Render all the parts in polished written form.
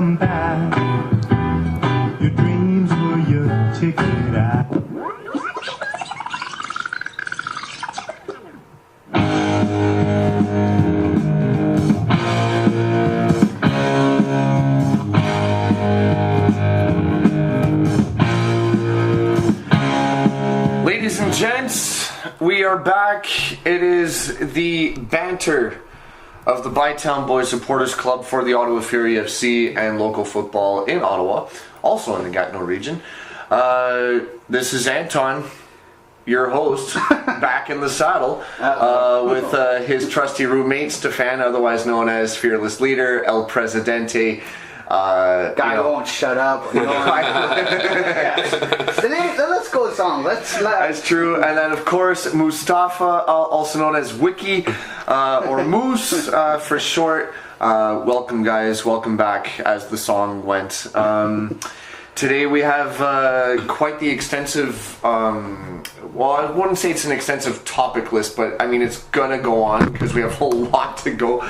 come back. Your dreams were your ticket out. Ladies and gents, we are back. It is the banter of the Bytown Boys Supporters Club for the Ottawa Fury FC and local football in Ottawa, also in the Gatineau region. This is Anton, your host, back in the saddle with his trusty roommate Stefan, otherwise known as Fearless Leader, El Presidente. Guy won't shut up. Let's go song. That's true. And then, of course, Mustafa, also known as Wiki, or Moose for short. Welcome, guys. Welcome back, as the song went. Today we have quite the extensive, well, I wouldn't say it's an extensive topic list, but I mean it's gonna go on because we have a lot to go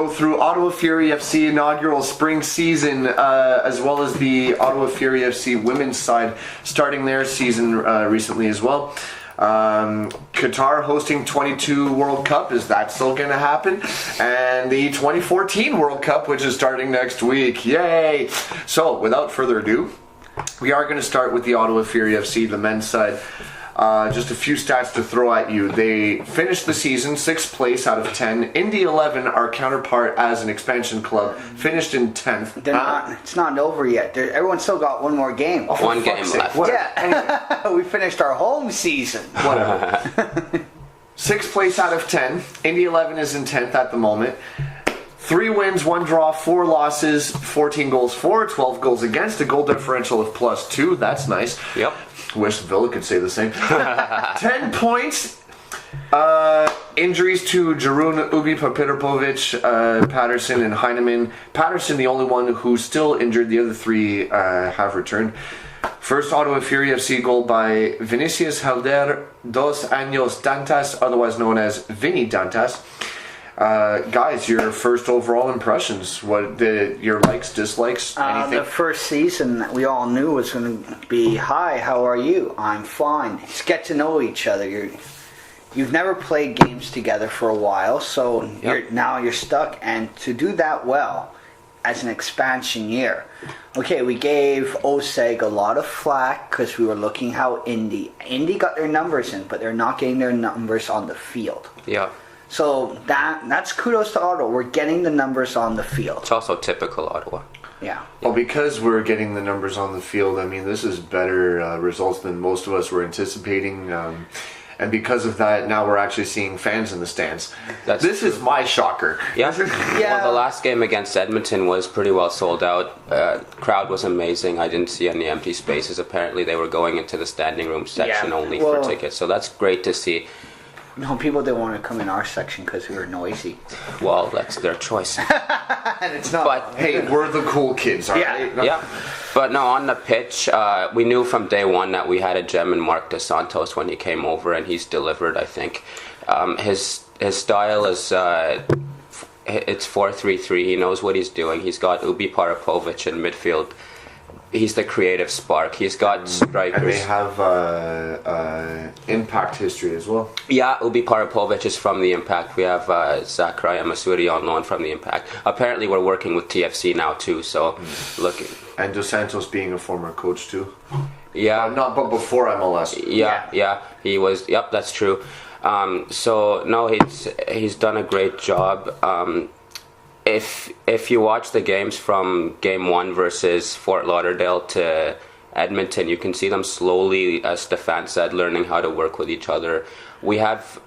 through. Ottawa Fury FC inaugural spring season, as well as the Ottawa Fury FC women's side starting their season recently as well. Qatar hosting 22 World Cup, is that still going to happen? And the 2014 World Cup, which is starting next week. Yay! So, without further ado, we are going to start with the Ottawa Fury FC, the men's side. Just a few stats to throw at you. They finished the season 6th place out of 10. Indy 11, our counterpart as an expansion club, finished in 10th. It's not over yet. Everyone's still got one more game. Oh, one game left. Yeah. We finished our home season. Whatever. 6th place out of 10. Indy 11 is in 10th at the moment. 3 wins, 1 draw, 4 losses, 14 goals for, 12 goals against, a goal differential of +2. That's nice. Yep. Wish Villa could say the same. 10 points. Injuries to Jarun, Ubi, Papirovic, Patterson, and Heinemann. Patterson, the only one who's still injured. The other 3 have returned. First Ottawa Fury FC goal by Vinicius Helder dos Años Dantas, otherwise known as Vinny Dantas. Guys, your first overall impressions. What your likes, dislikes, anything? The first season we all knew was going to be, hi, how are you? I'm fine. Just get to know each other. You've never played games together for a while, so now you're stuck. And to do that well as an expansion year. Okay, we gave OSEG a lot of flack because we were looking how Indy got their numbers in, but they're not getting their numbers on the field. Yeah. So that's kudos to Ottawa. We're getting the numbers on the field. It's also typical Ottawa. Yeah. Well, because we're getting the numbers on the field, I mean, this is better results than most of us were anticipating. And because of that, now we're actually seeing fans in the stands. This is my shocker. Yeah. Well, the last game against Edmonton was pretty well sold out. Crowd was amazing. I didn't see any empty spaces. Apparently, they were going into the standing room section only for tickets. So that's great to see. No, people didn't want to come in our section because we were noisy. Well, that's their choice. And it's not. But hey, we're the cool kids, right? Yeah. But no, on the pitch, we knew from day one that we had a gem in Mark Dos Santos when he came over, and he's delivered, I think. His style is it's 4-3-3. He knows what he's doing. He's got Ubi Parapovic in midfield. He's the creative spark. He's got strikers. And they have Impact history as well. Yeah, Ubi Parapovic is from the Impact. We have Zachariah Masuri on loan from the Impact. Apparently we're working with TFC now too, so look. And Dos Santos being a former coach too. Yeah. But before MLS. Yeah. He was, yep, that's true. So no, he's done a great job. If you watch the games from Game 1 versus Fort Lauderdale to Edmonton, you can see them slowly, as Stefan said, learning how to work with each other. We have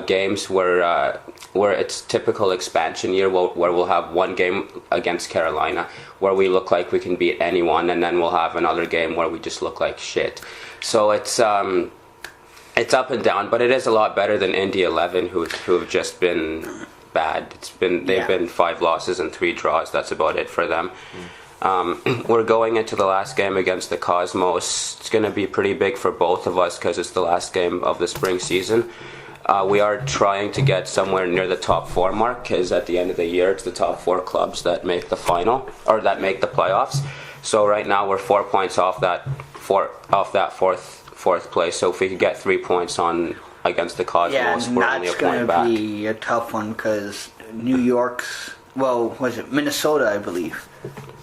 games where it's typical expansion year, where we'll have one game against Carolina where we look like we can beat anyone, and then we'll have another game where we just look like shit. So it's up and down, but it is a lot better than Indy 11, who have just been bad. They've been 5 losses and 3 draws. That's about it for them. We're going into the last game against the Cosmos. It's going to be pretty big for both of us because it's the last game of the spring season. We are trying to get somewhere near the top 4 mark, because at the end of the year, it's the top 4 clubs that make the final, or that make the playoffs. So right now we're 4 points off that fourth place. So if we could get 3 points on against the Cosmos, we're only a point back. That's going to be a tough one because New York's, was it Minnesota, I believe.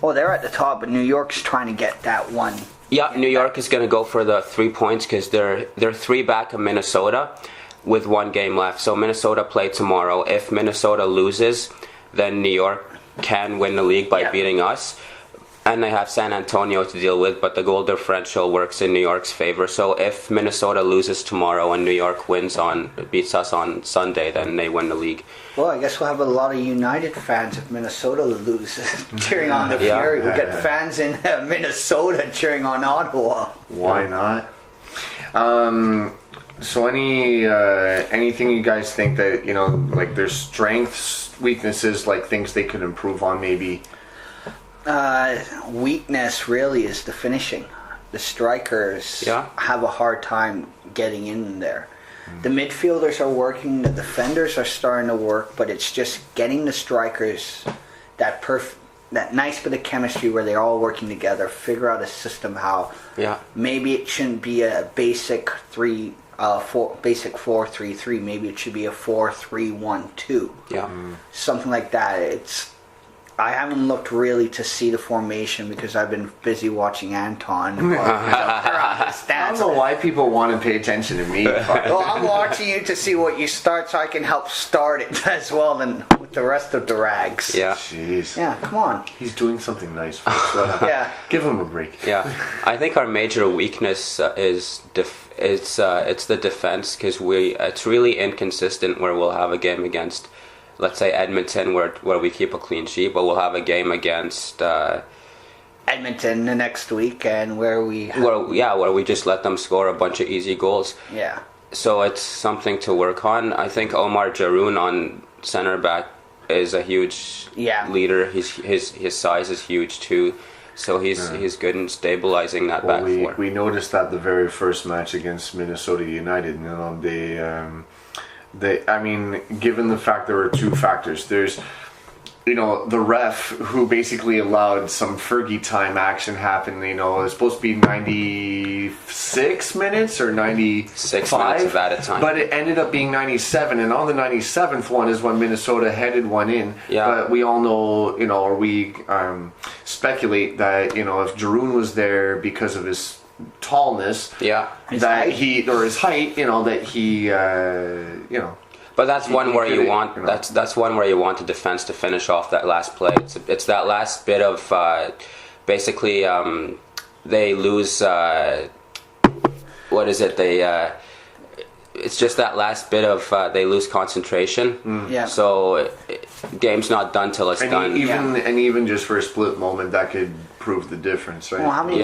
Well, they're at the top, but New York's trying to get that one. Yeah, New York is going to go for the 3 points because they're 3 back of Minnesota with 1 game left. So Minnesota play tomorrow. If Minnesota loses, then New York can win the league by beating us. And they have San Antonio to deal with, but the goal differential works in New York's favor. So if Minnesota loses tomorrow and New York beats us on Sunday, then they win the league. Well, I guess we'll have a lot of United fans if Minnesota loses cheering on the Fury. We'll get fans in Minnesota cheering on Ottawa. Why not? So anything you guys think that, like their strengths, weaknesses, like things they could improve on maybe? Weakness really is the finishing. The strikers have a hard time getting in there. The midfielders are working, the defenders are starting to work, but it's just getting the strikers that nice bit of chemistry where they're all working together, figure out a system how. Yeah. Maybe it shouldn't be a basic 4-3-3. Maybe it should be a 4-3-1-2. Yeah. Something like that. I haven't looked really to see the formation because I've been busy watching Anton. I don't know why people want to pay attention to me. Well, I'm watching you to see what you start so I can help start it as well than with the rest of the rags. Yeah. Jeez. Yeah, come on. He's doing something nice for us. Yeah. Give him a break. Yeah. I think our major weakness is it's the defense because it's really inconsistent where we'll have a game against, let's say, Edmonton where we keep a clean sheet, but we'll have a game against Edmonton the next week and where we just let them score a bunch of easy goals. Yeah. So it's something to work on. I think Omar Jaroun on center back is a huge leader. His size is huge too. So he's good in stabilizing that back four. We noticed that the very first match against Minnesota United, given the fact there were 2 factors, there's, the ref who basically allowed some Fergie time action happen. It was supposed to be 96 minutes or 96 minutes of added time, but it ended up being 97. And on the 97th one is when Minnesota headed one in. Yeah. But we all know, or we speculate that if Jaroun was there because of his tallness, his height, But that's one where you want that's one where you want the defense to finish off that last play. It's that last bit of basically they lose. What is it? It's just that last bit of they lose concentration. Yeah. So game's not done till it's done. Even just for a split moment, that could prove the difference, right? Well, how many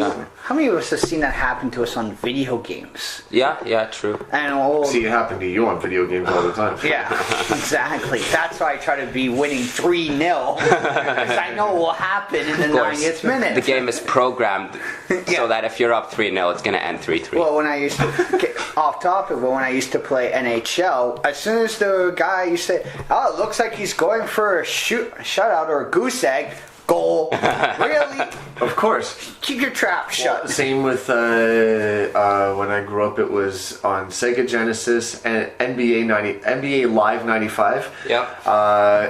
of us have seen that happen to us on video games? Yeah, true. And see it happen to you on video games all the time. Yeah, exactly. That's why I try to be winning 3-0 because I know what will happen in the 90th minute. The game is programmed so that if you're up 3-0, it's going to end 3-3. Well, when I used to get off topic, but when I used to play NHL, as soon as the guy you say, "Oh, it looks like he's going for a shutout or a goose egg." Goal. Really? Of course. Keep your trap shut. Well, same with when I grew up, it was on Sega Genesis and NBA Live 95. Yep.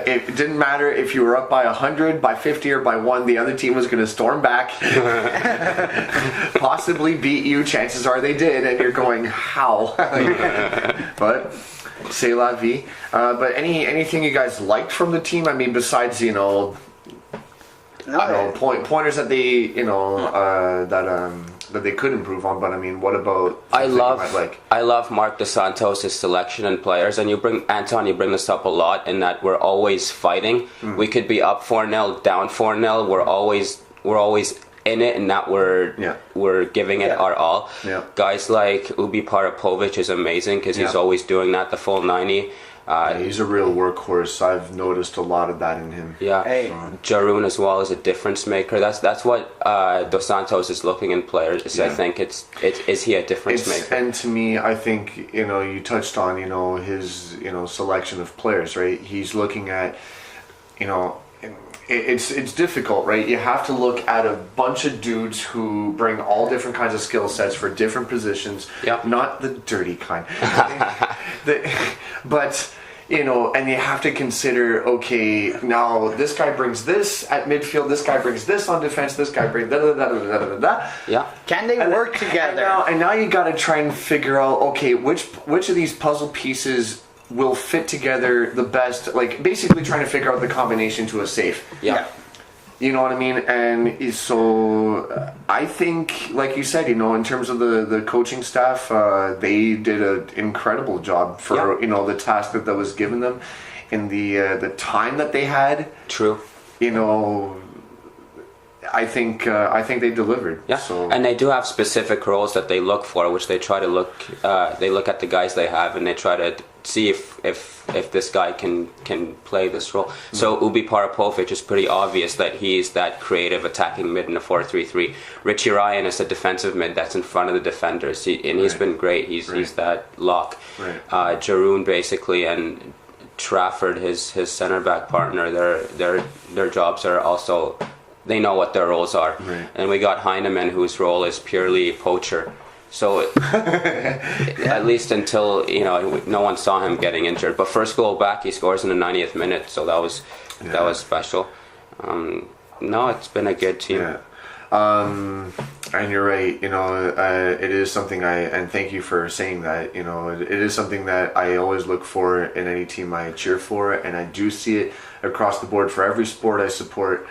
It didn't matter if you were up by 100, by 50, or by 1. The other team was going to storm back, possibly beat you. Chances are they did, and you're going, how? But c'est la vie. But anything you guys liked from the team? I mean, besides pointers that they that they could improve on, but I mean, what about? I love Mark DeSantos' selection and players, and you bring this up a lot in that we're always fighting. We could be up 4-0, down 4-0. We're always in it and that we're giving it our all. Yeah. Guys like Ubi Parapovic is amazing because he's always doing that the full 90. He's a real workhorse. I've noticed a lot of that in him. Yeah, Hey. Jaroon as well is a difference maker. That's what Dos Santos is looking in players. I think is he a difference maker? And to me, I think you touched on his selection of players, right? He's looking at it's difficult, right? You have to look at a bunch of dudes who bring all different kinds of skill sets for different positions. Yep. Not the dirty kind, but. And you have to consider, okay, now this guy brings this at midfield, this guy brings this on defense, this guy brings da-da-da-da-da-da-da. Yeah. Can they work together? And now you got to try and figure out, okay, which of these puzzle pieces will fit together the best, like basically trying to figure out the combination to a safe. Yeah. You know what I mean? And so I think, like you said, in terms of the coaching staff, they did an incredible job for the task that was given them, in the time that they had. True. I think they delivered. Yeah. So. And they do have specific roles that they look for, which they try to look. They look at the guys they have, and they try to see if this guy can play this role. So Ubi Parapovic is pretty obvious that he's that creative attacking mid in a 4-3-3. Richie Ryan is a defensive mid that's in front of the defenders, he's been great. He's that lock. Right. Jaroon basically, and Trafford, his centre back partner. Their jobs are also. They know what their roles are. Right. And we got Heinemann, whose role is purely poacher. So at least until no one saw him getting injured. But first goal back, he scores in the 90th minute, so that was special. No, it's been a good team. Yeah. And you're right. It is something and thank you for saying that. It is something that I always look for in any team I cheer for, and I do see it across the board for every sport I support.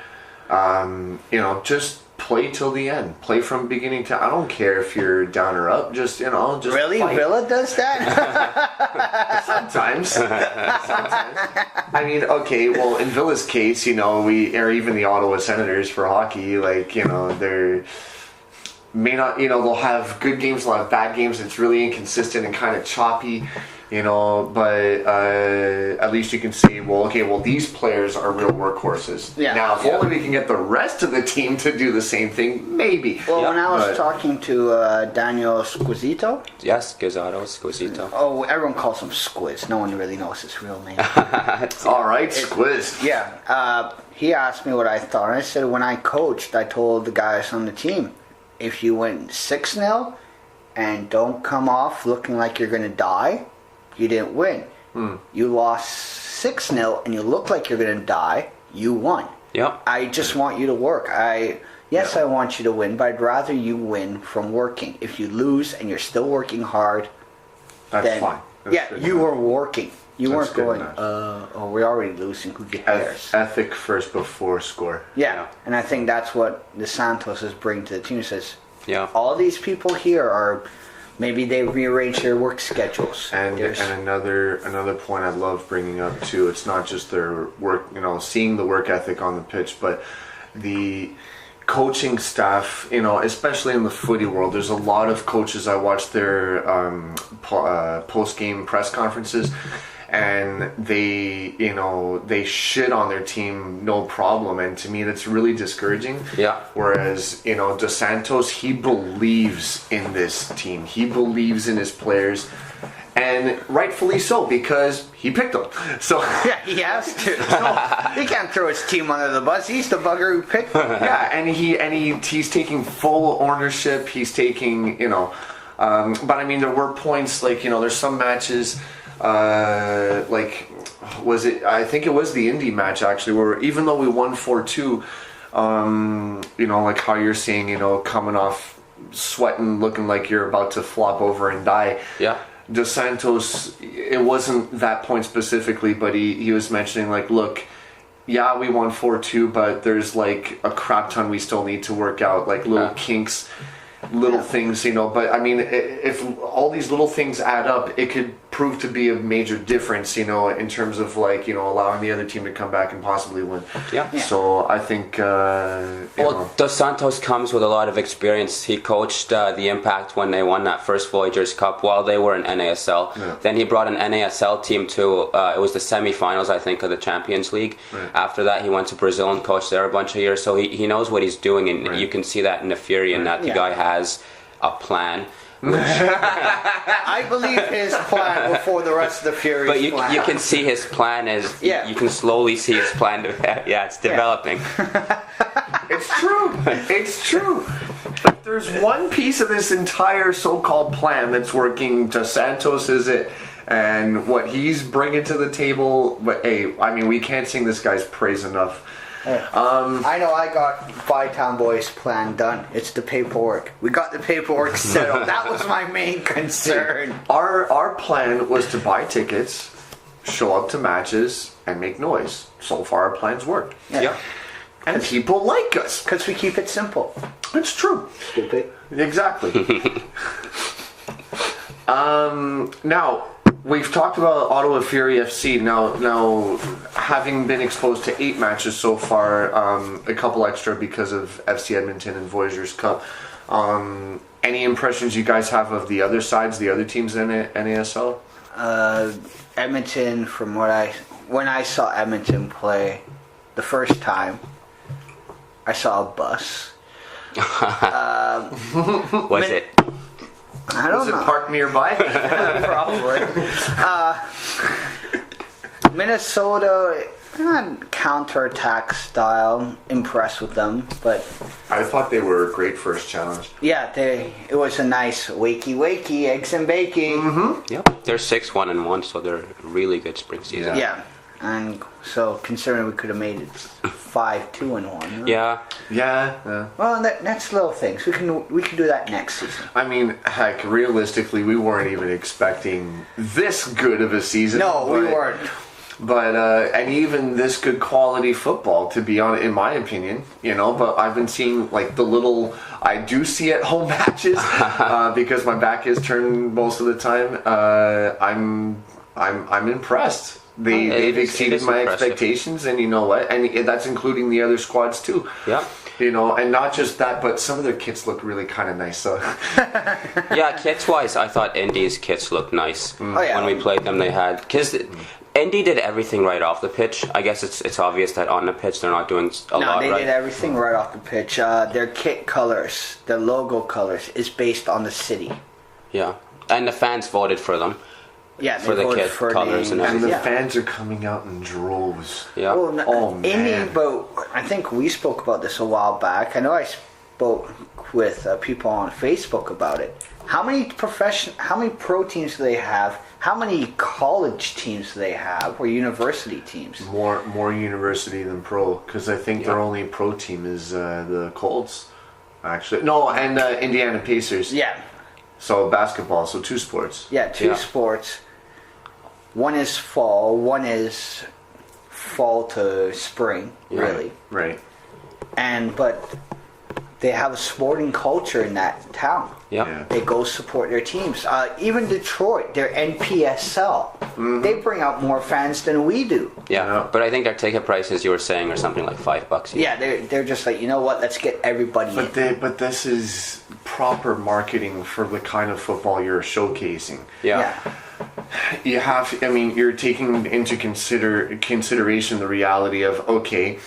Just play till the end. Play from beginning to. I don't care if you're down or up. Just really, fight. Villa does that. Sometimes. I mean, okay. Well, in Villa's case, or even the Ottawa Senators for hockey, they're may not. They'll have good games, they'll have bad games. It's really inconsistent and kind of choppy. But at least you can see, these players are real workhorses. Yeah. Now, if only we can get the rest of the team to do the same thing, maybe. Well, when I was talking to Daniel Squisito. Yes, Squisito. Oh, everyone calls him Squiz. No one really knows his real name. All right, Squiz. Yeah. He asked me what I thought. I said, when I coached, I told the guys on the team, if you win 6-0 and don't come off looking like you're going to die, you didn't win. You lost 6-0 and you look like you're going to die, you won. Yep. I just want you to work. I want you to win, but I'd rather you win from working. If you lose and you're still working hard, That's fine. That's you were working. You That's weren't good going, we're already losing, who cares? Ethic first before score. Yeah, and I think that's what the Santoses bring to the team. It says, all these people here are... Maybe they rearrange their work schedules. And another point I'd love bringing up too, it's not just their work, seeing the work ethic on the pitch, but the coaching staff, especially in the footy world, there's a lot of coaches. I watch their post-game press conferences, and they shit on their team no problem, and to me that's really discouraging. Yeah. Whereas Dos Santos, he believes in this team, he believes in his players, and rightfully so, because he picked them. So yeah, he has to. He can't throw his team under the bus. He's the bugger who picked them. Yeah, and he's taking full ownership. He's taking but I mean, there were points there's some matches. I think it was the Indy match actually, where even though we won 4-2, like how you're saying, coming off sweating, looking like you're about to flop over and die. Yeah. Dos Santos, it wasn't that point specifically, but he was mentioning look, yeah, we won 4-2, but there's a crap ton we still need to work out, little kinks. Little things, but I mean, if all these little things add up, it could proved to be a major difference, in terms of allowing the other team to come back and possibly win. Yeah. So I think. Well, Dos Santos comes with a lot of experience. He coached the Impact when they won that first Voyageurs Cup while they were in NASL. Yeah. Then he brought an NASL team to, it was the semi-finals, I think, of the Champions League. Right. After that, he went to Brazil and coached there a bunch of years. So he knows what he's doing, and Right. you can see that in the Fury, and that the guy has a plan. I believe his plan before the rest of the Fury's But plan. you can see his plan is, Yeah. you can slowly see his plan. It's developing. It's true. It's true. If there's one piece of this entire so-called plan that's working, Dos Santos is it. And what he's bringing to the table, but hey, I mean, we can't sing this guy's praise enough. I know I got Bytown Boys plan done. It's the paperwork. We got the paperwork settled. That was my main concern. Our plan was to buy tickets, show up to matches, and make noise. So far, our plans worked. Yeah. And people like us. Because we keep it simple. It's true. Stupid. Exactly. Now, we've talked about Ottawa Fury FC. Now, having been exposed to 8 matches so far, a couple extra because of FC Edmonton and Voyageurs Cup. Any impressions you guys have of the other sides, the other teams in NASL? Edmonton, when I saw Edmonton play the first time, I saw a bus. Was it? I don't Was it know. parked nearby? Probably. Minnesota, counter-attack style. Impressed with them, but I thought they were a great first challenge. yeah, it was a nice wakey, eggs and bacon. Mm-hmm. Yep. They're 6-1-1, so they're a really good spring season. Yeah, and so considering we could have made it 5-2-1. Yeah. Yeah. Well, that's little things. We can do that next season. I mean, heck, realistically, we weren't even expecting this good of a season. No, we weren't. But and even this good quality football, to be honest, in my opinion, But I've been seeing I do see at home matches because my back is turned most of the time. I'm impressed. They've exceeded my expectations, and you know what? And that's including the other squads too. Yeah. And not just that, but some of their kits look really kind of nice. So Yeah, kits-wise, I thought Indy's kits looked nice. Oh, yeah. When we played them, they had... Because Indy did everything right off the pitch. I guess it's obvious that on the pitch they're not doing a lot they right. did everything right off the pitch. Their kit colors, their logo colors, is based on the city. Yeah. And the fans voted for them. Yeah, For the voted kit for colours and and the yeah. fans are coming out in droves. Yeah. Well, Oh, man. Indy, but I think we spoke about this a while back. I know I spoke with people on Facebook about it. How many pro teams do they have? How many college teams do they have, or university teams? More university than pro, because I think their only pro team is the Colts, actually. No, and Indiana Pacers. Yeah, So basketball, so 2 sports. yeah, two sports. One is fall, one is fall to spring, really. Right. But they have a sporting culture in that town. Yeah. They go support their teams. Even Detroit, their NPSL, they bring out more fans than we do. Yeah. But I think their ticket prices, you were saying, are something like $5 each. Yeah, they're just like, you know what? Let's get everybody in. But this is proper marketing for the kind of football you're showcasing. Yeah. You have, you're taking into consideration the reality of, okay,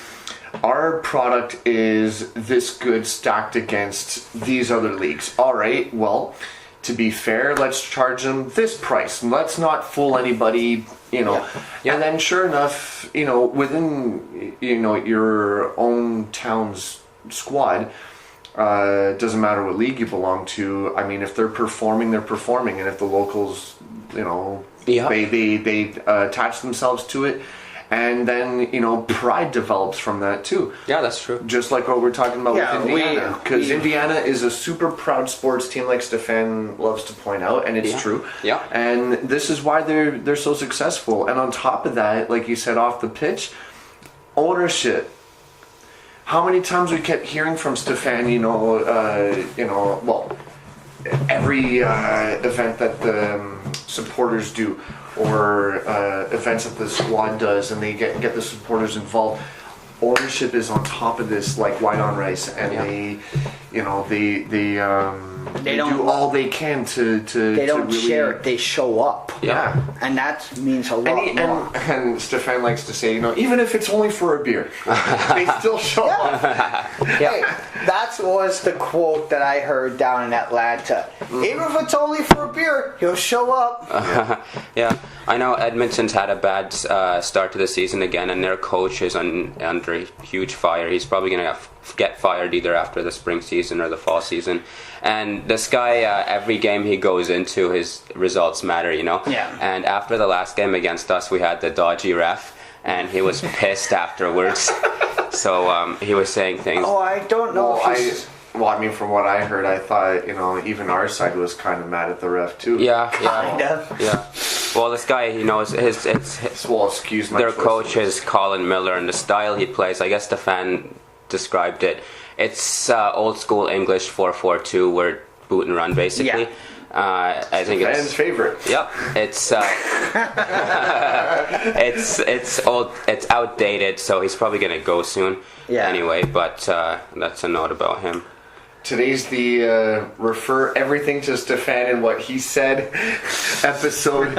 our product is this good stacked against these other leagues. All right, well, to be fair, let's charge them this price. Let's not fool anybody, Yeah. And then sure enough, within, your own town's squad, doesn't matter what league you belong to. If they're performing, they're performing. And if the locals, they attach themselves to it. And then, pride develops from that too. Yeah, that's true. Just like what we're talking about with Indiana. Because we- Indiana is a super proud sports team, like Stefan loves to point out, and it's true. Yeah. And this is why they're so successful. And on top of that, like you said off the pitch, ownership. How many times we kept hearing from Stefan, every event that the supporters do, or events that the squad does, and they get the supporters involved. Ownership is on top of this like white on rice, and they don't do all they can to They don't really share it, they show up. Yeah. And that means a lot more. And Stefan likes to say, even if it's only for a beer, they still show up. Hey, that was the quote that I heard down in Atlanta. Even if it's only for a beer, he'll show up. Yeah, I know Edmonton's had a bad start to the season again, and their coach is under huge fire. He's probably going to get fired either after the spring season or the fall season. And this guy, every game he goes into, his results matter, Yeah. And after the last game against us, we had the dodgy ref, and he was pissed afterwards. So he was saying things. Oh, I don't know if he's... From what I heard, I thought, even our side was kind of mad at the ref too. Yeah. Kind of. Yeah. Well, this guy, he knows Excuse my their choice. coach is Colin Miller, and the style he plays, I guess the fan described it. It's old school English 4-4-2, where boot and run basically. Yeah. I think Fan's it's favorite. Yep. It's it's old. It's outdated, so he's probably gonna go soon. Yeah. Anyway, but that's a note about him. Today's the refer everything to Stefan and what he said episode.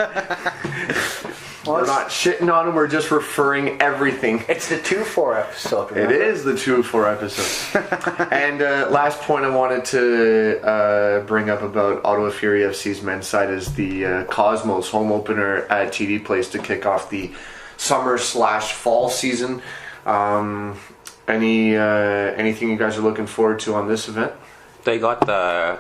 We're not shitting on him, we're just referring everything. It's the 2-4 episode, remember? It is the 2-4 episode. And last point I wanted to bring up about Ottawa Fury FC's men's side is the Cosmos home opener at TD Place to kick off the summer/fall season. Anything you guys are looking forward to on this event? They got the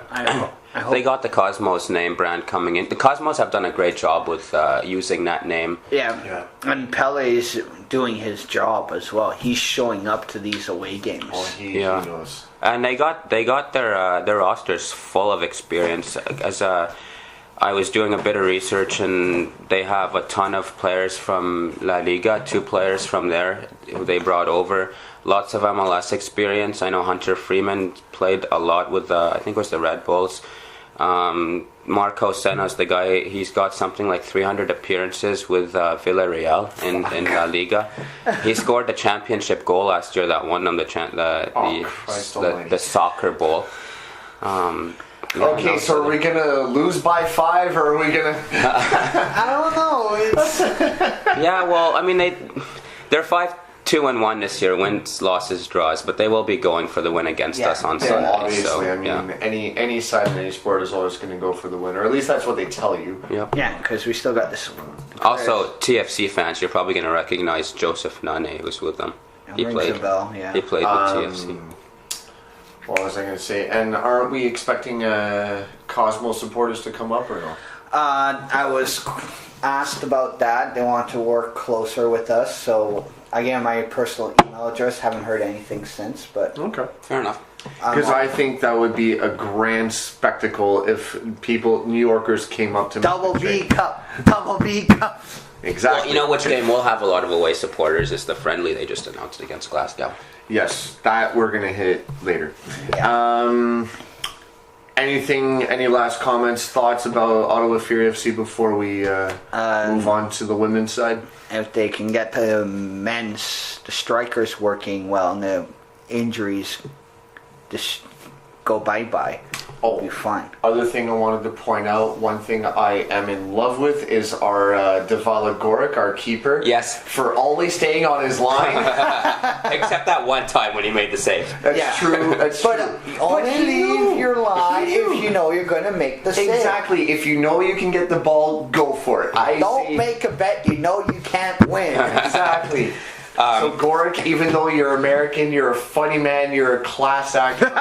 I hope. they got the Cosmos name brand coming in. The Cosmos have done a great job with using that name. Yeah. And Pele's doing his job as well. He's showing up to these away games. He knows. And they got their rosters full of experience. As I was doing a bit of research, and they have a ton of players from La Liga, 2 players from there who they brought over. Lots of MLS experience. I know Hunter Freeman played a lot with I think it was the Red Bulls. Marco Senna's the guy. He's got something like 300 appearances with Villarreal in La Liga. He scored the championship goal last year that won them the soccer bowl. Okay, so are we gonna lose by 5, or are we gonna? I don't know. Yeah, well, I mean they're 5-2-1 this year, wins, losses, draws, but they will be going for the win against us on Sunday. Obviously. So, I mean, any side in any sport is always going to go for the win, or at least that's what they tell you. Yep. Yeah, because we still got this. Also, TFC fans, you're probably going to recognize Joseph Nane, who's with them. He Rings played. a bell, yeah. He played with TFC. What was I going to say? And aren't we expecting Cosmo supporters to come up or no? I was asked about that. They want to work closer with us, so I gave my personal email address. Haven't heard anything since, but Okay. Fair enough. Because I think that would be a grand spectacle if New Yorkers came up to me. Double B Cup. Exactly. Well, you know which game will have a lot of away supporters is the friendly they just announced against Glasgow. Yes, that we're going to hit later. Yeah. Any last comments, thoughts about Ottawa Fury FC before we move on to the women's side? If they can get the strikers working well and the injuries just go bye-bye, it'll be fine. Other thing I wanted to point out, one thing I am in love with is our Davala Goric, our keeper. Yes. For always staying on his line. Except that one time when he made the save. That's true. That's But true. only leave your line if you know you're going to make the save. Exactly. If you know you can get the ball, go for it. Don't make a bet you know you can't win. Exactly. So Goric, even though you're American, you're a funny man, you're a class actor.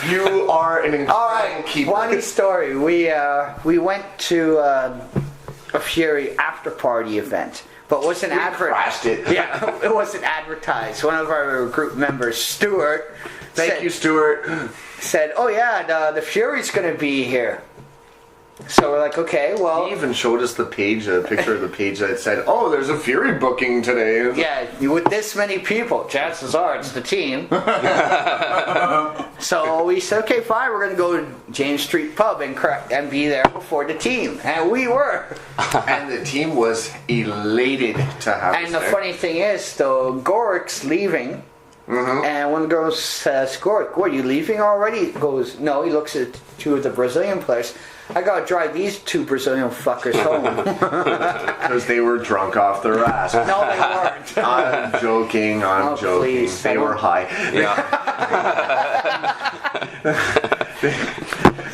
You are an incredible keeper. Funny story. We went to a Fury after party event, but wasn't crashed it. Yeah, it wasn't advertised. One of our group members, Stuart, Thank you, Stuart. said, "Oh yeah, the Fury's going to be here." So we're like, okay, well, He even showed us the page, a picture of the page that said, "Oh, there's a Fury booking today." yeah, with this many people, chances are it's the team. So we said, okay, fine, we're going to go to James Street Pub and be there before the team. And we were. And the team was elated to have us And the there. funny thing is, though, Gorik's leaving. And one of the girls says, Gorik, what, are you leaving already? He goes, no. He looks at two of the Brazilian players. I got to drive these two Brazilian fuckers home. Because they were drunk off their ass. No, they weren't. I'm joking. I'm joking. Please, they were high. Yeah.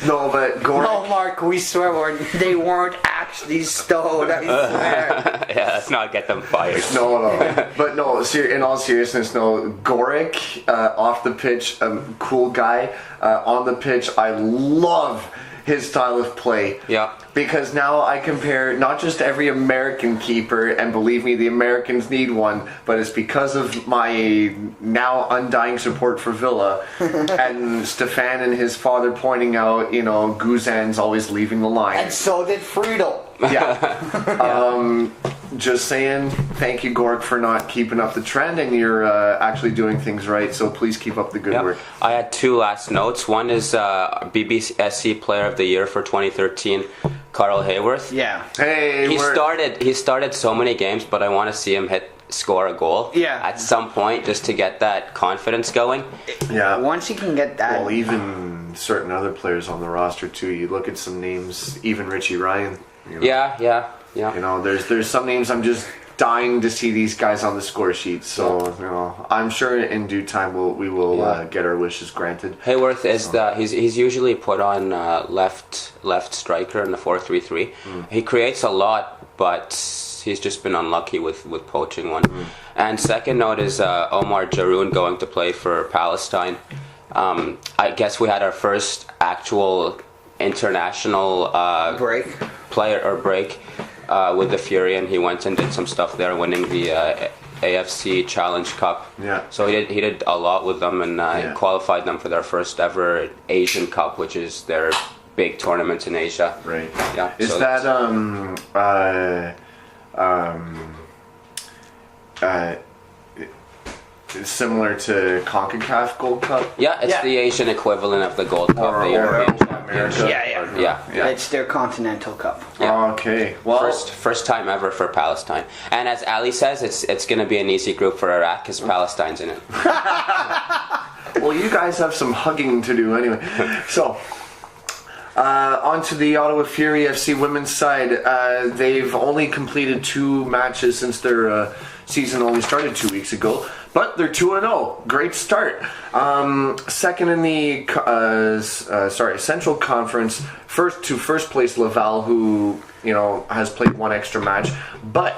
No, but Gorik. No, Mark, we swear they weren't actually stoned. I swear. Yeah, let's not get them fired. No. But no, in all seriousness, no. Gorik, off the pitch, cool guy. On the pitch, I love his style of play. Yeah. Because now I compare not just every American keeper, and believe me, the Americans need one, but it's because of my now undying support for Villa and Stefan and his father pointing out, Guzan's always leaving the line. And so did Friedel. Yeah. Just saying, thank you, Gork, for not keeping up the trend, and you're actually doing things right, so please keep up the good work. I had two last notes. One is BBSC Player of the Year for 2013, Carl Hayworth. Yeah. Hey, He started so many games, but I want to see him score a goal at some point just to get that confidence going. Yeah. Once he can get that. Well, even certain other players on the roster, too. You look at some names, even Richie Ryan. Yeah. There's some names I'm just dying to see these guys on the score sheet. So, I'm sure in due time we will get our wishes granted. Hayworth is he's usually put on left striker in the 4-3-3. He creates a lot, but he's just been unlucky with poaching one. And second note is Omar Jaroun going to play for Palestine. I guess we had our first actual international break with the Fury, and he went and did some stuff there, winning the AFC Challenge Cup. Yeah. So he did a lot with them, and qualified them for their first ever Asian Cup, which is their big tournament in Asia. Right. Yeah. Is so that similar to CONCACAF Gold Cup? Yeah, it's the Asian equivalent of the Gold Cup, the European Champions. America? Yeah. It's their Continental Cup. Yeah. Okay. Well, First time ever for Palestine. And as Ali says, it's going to be an easy group for Iraq because Palestine's in it. well, you guys have some hugging to do anyway. So, on to the Ottawa Fury FC women's side. They've only completed 2 matches since their season only started 2 weeks ago. But they're 2-0. Great start. Second in the Central Conference. First place Laval, who has played 1 extra match. But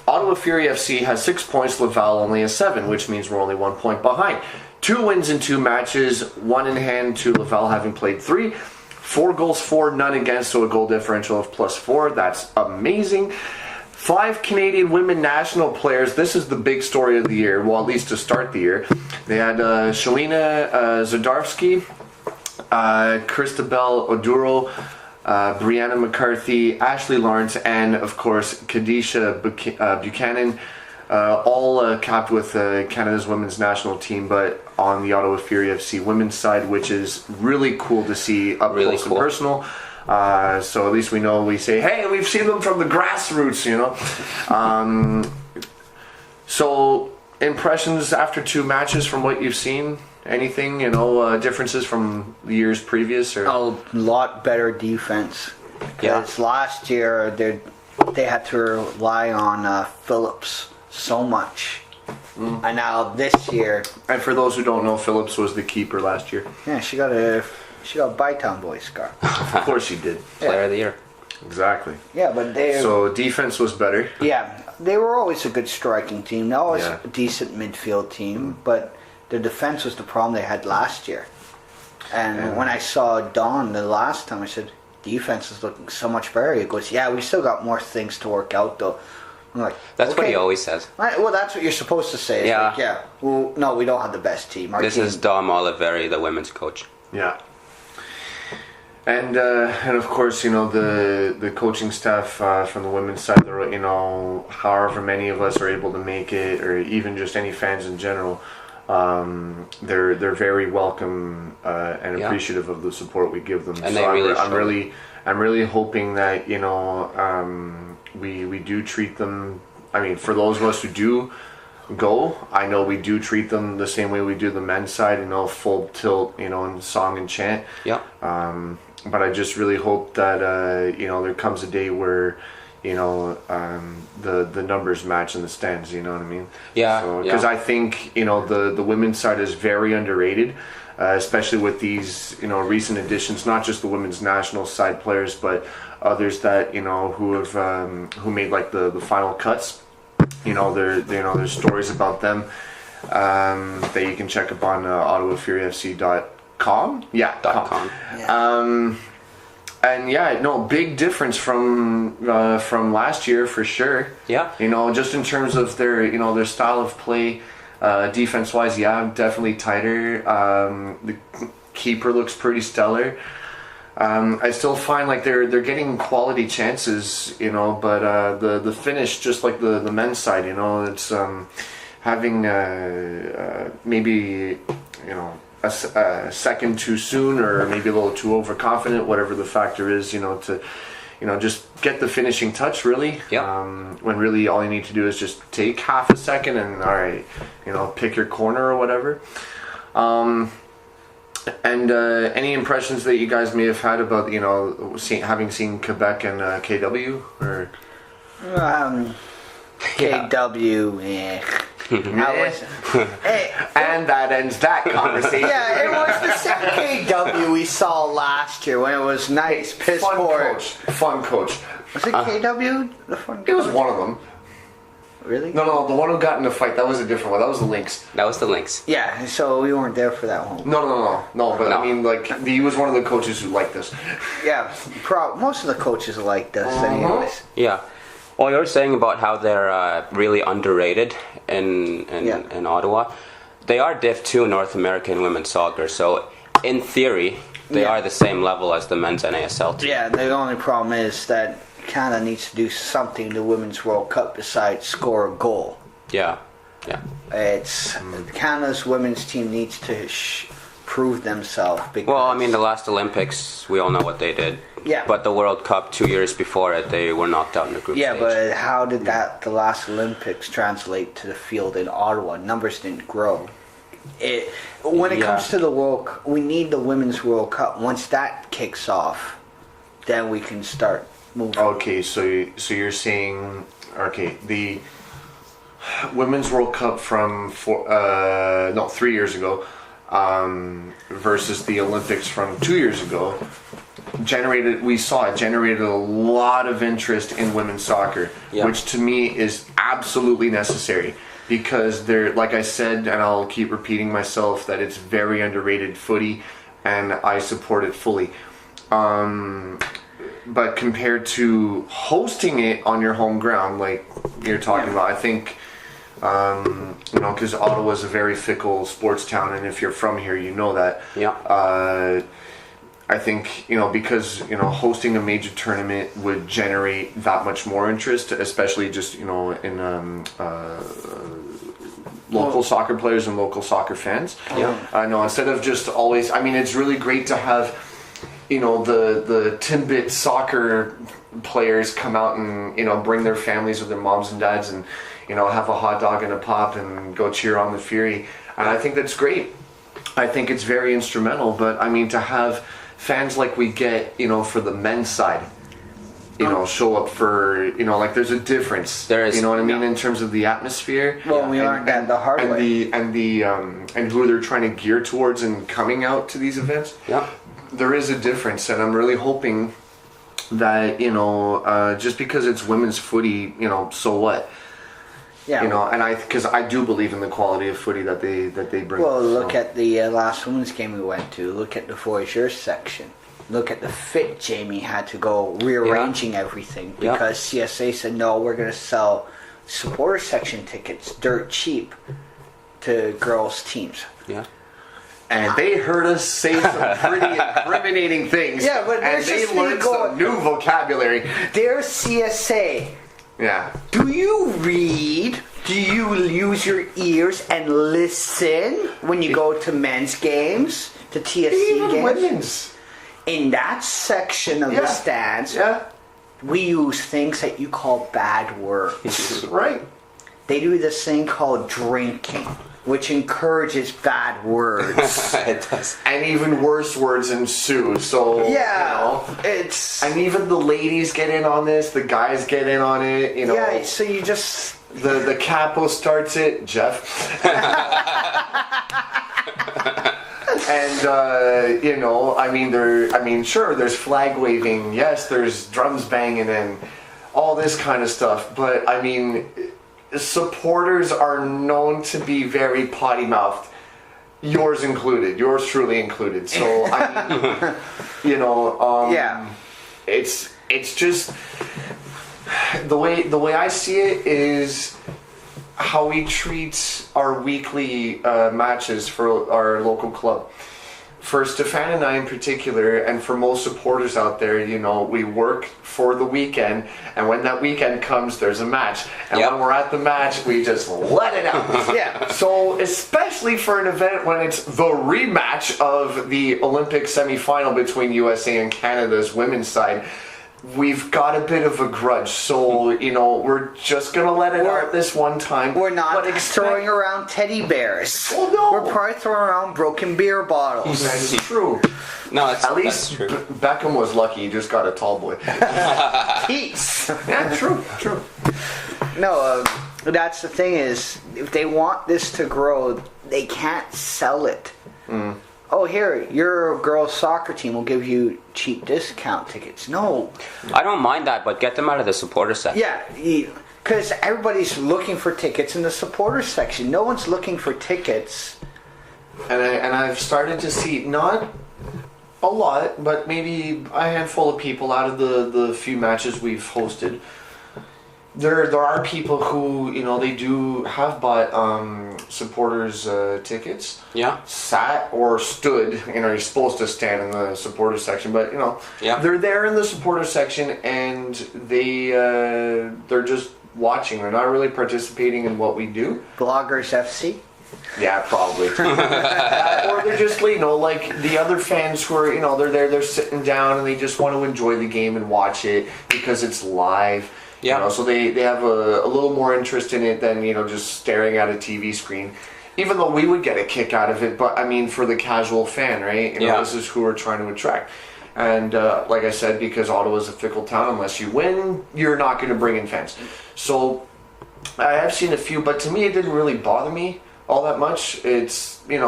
Ottawa Fury FC has 6 points. Laval only has 7, which means we're only 1 point behind. 2 wins in 2 matches. 1 in hand to Laval, having played 3. 4 goals for, none against, so a goal differential of +4. That's amazing. 5 Canadian women national players. This is the big story of the year, well, at least to start the year. They had Shalina Zadarski, Christabel Oduro, Brianna McCarthy, Ashley Lawrence, and, of course, Kadisha Buchanan, all capped with Canada's women's national team, but on the Ottawa Fury FC women's side, which is really cool to see up close and personal. So at least we say, hey, we've seen them from the grassroots, So impressions after 2 matches from what you've seen? Anything, differences from the years previous? Or? A lot better defense. Because last year they had to rely on Phillips so much. And now this year... And for those who don't know, Phillips was the keeper last year. Yeah, she got a Bytown Boys scar. Of course she did. Player of the Year. Exactly. Yeah, but So defense was better. Yeah, they were always a good striking team. They always a decent midfield team, but their defense was the problem they had last year. And when I saw Dawn the last time, I said, defense is looking so much better. He goes, yeah, we still got more things to work out, though. I'm like, that's what he always says. Right, well, that's what you're supposed to say. It's well, no, we don't have the best team. This is Dom Oliveri, the women's coach. Yeah. And of course, the coaching staff from the women's side, however many of us are able to make it, or even just any fans in general, they're very welcome and appreciative of the support we give them. And so they really I'm really hoping that we do treat them. I mean, for those of us who do go, I know we do treat them the same way we do the men's side, full tilt, in song and chant. Yeah. But I just really hope that there comes a day where the numbers match in the stands. You know what I mean? Yeah. Because I think the women's side is very underrated, especially with these recent additions. Not just the women's national side players, but others that who made like the final cuts. There's stories about them that you can check up on OttawaFuryFC.com. Yeah. .com. And big difference from last year for sure. Yeah. Just in terms of their style of play, defense wise, definitely tighter. The keeper looks pretty stellar. I still find like they're getting quality chances, but the finish, just like the men's side, it's having maybe a second too soon, or maybe a little too overconfident, whatever the factor is, to just get the finishing touch really. Yeah. When really all you need to do is just take half a second and all right, pick your corner or whatever. And any impressions that you guys may have had about having seen Quebec and KW or KW, and that ends that conversation. Yeah, it was the same KW we saw last year when it was nice, piss poor. Fun coach. Was it KW? The fun coach? It was one of them. Really? No, the one who got in the fight, that was a different one. That was the Lynx. That was the Lynx. Yeah, so we weren't there for that one. No, but No. I mean, like, he was one of the coaches who liked us. Yeah, most of the coaches liked us anyways. Yeah. Well, you were saying about how they're really underrated in Ottawa. They are Div 2 North American women's soccer, so in theory, they are the same level as the men's NASL team. Yeah, the only problem is that Canada needs to do something to Women's World Cup besides score a goal. Yeah. It's Canada's women's team needs to prove themselves. Well, I mean, the last Olympics, we all know what they did. Yeah. But the World Cup 2 years before it, they were knocked out in the group stage. Yeah, but how did the last Olympics translate to the field in Ottawa? Numbers didn't grow. When it comes to the World Cup, we need the Women's World Cup. Once that kicks off, then we can start moving. Okay, so you're saying, the Women's World Cup from 3 years ago versus the Olympics from 2 years ago generated a lot of interest in women's soccer, which to me is absolutely necessary, because they're, like I said, and I'll keep repeating myself, that it's very underrated footy, and I support it fully. But compared to hosting it on your home ground, like you're talking about, I think, because Ottawa is a very fickle sports town, and if you're from here, you know that. Yeah. I think, because, hosting a major tournament would generate that much more interest, especially just, in local soccer players and local soccer fans. Yeah. I know, instead of just always, I mean, it's really great to have, the Timbit soccer players come out and, bring their families with their moms and dads and, have a hot dog and a pop and go cheer on the Fury. And I think that's great. I think it's very instrumental, but I mean, to have fans like we get, for the men's side, show up for, like there's a difference. There is, you know what I mean, in terms of the atmosphere. Well, we learned that the hard way. And who they're trying to gear towards and coming out to these events. Yeah. There is a difference, and I'm really hoping that, just because it's women's footy, so what? Yeah. And because I do believe in the quality of footy that they bring. Well, look at the last women's game we went to. Look at the voyageurs section. Look at the fit Jamie had to go rearranging everything because CSA said, no, we're going to sell supporter section tickets dirt cheap to girls' teams. Yeah. And they heard us say some pretty incriminating things. Yeah, but and they learned some new vocabulary. Their CSA Yeah. Do you read? Do you use your ears and listen when you go to men's games, to TSC Even games? women's. In that section of the stands, we use things that you call bad words. Right. They do this thing called drinking, which encourages bad words. It does. And even worse words ensue. So It's and even the ladies get in on this, the guys get in on it, yeah. So you just the capo starts it, Jeff. And sure, there's flag waving, yes, there's drums banging and all this kind of stuff, but I mean, supporters are known to be very potty mouthed, yours included, yours truly included. So I mean, it's just the way I see it is how we treat our weekly matches for our local club. For Stefan and I in particular, and for most supporters out there, we work for the weekend, and when that weekend comes, there's a match. And when we're at the match, we just let it out. Yeah. So, especially for an event when it's the rematch of the Olympic semi-final between USA and Canada's women's side, we've got a bit of a grudge, so we're just gonna let it out this one time. We're not throwing around teddy bears. Well, no. We're probably throwing around broken beer bottles. That is true. No, At least that's true. Beckham was lucky; he just got a tall boy. Peace. Yeah, true. No, that's the thing is, if they want this to grow, they can't sell it. Oh, here, your girls' soccer team will give you cheap discount tickets. No. I don't mind that, but get them out of the supporter section. Yeah, because everybody's looking for tickets in the supporter section. No one's looking for tickets. And I've started to see not a lot, but maybe a handful of people out of the few matches we've hosted. There are people who they do have bought supporters tickets. Yeah. Sat or stood. You're supposed to stand in the supporter section, but they're there in the supporter section and they're just watching. They're not really participating in what we do. Bloggers FC. Yeah, probably. Or they're just, like the other fans who are, they're sitting down and they just want to enjoy the game and watch it because it's live. Yeah. So they have a little more interest in it than, just staring at a TV screen. Even though we would get a kick out of it, but I mean, for the casual fan, right? This is who we're trying to attract. And like I said, because Ottawa's a fickle town, unless you win, you're not going to bring in fans. So I have seen a few, but to me, it didn't really bother me all that much. It's, kind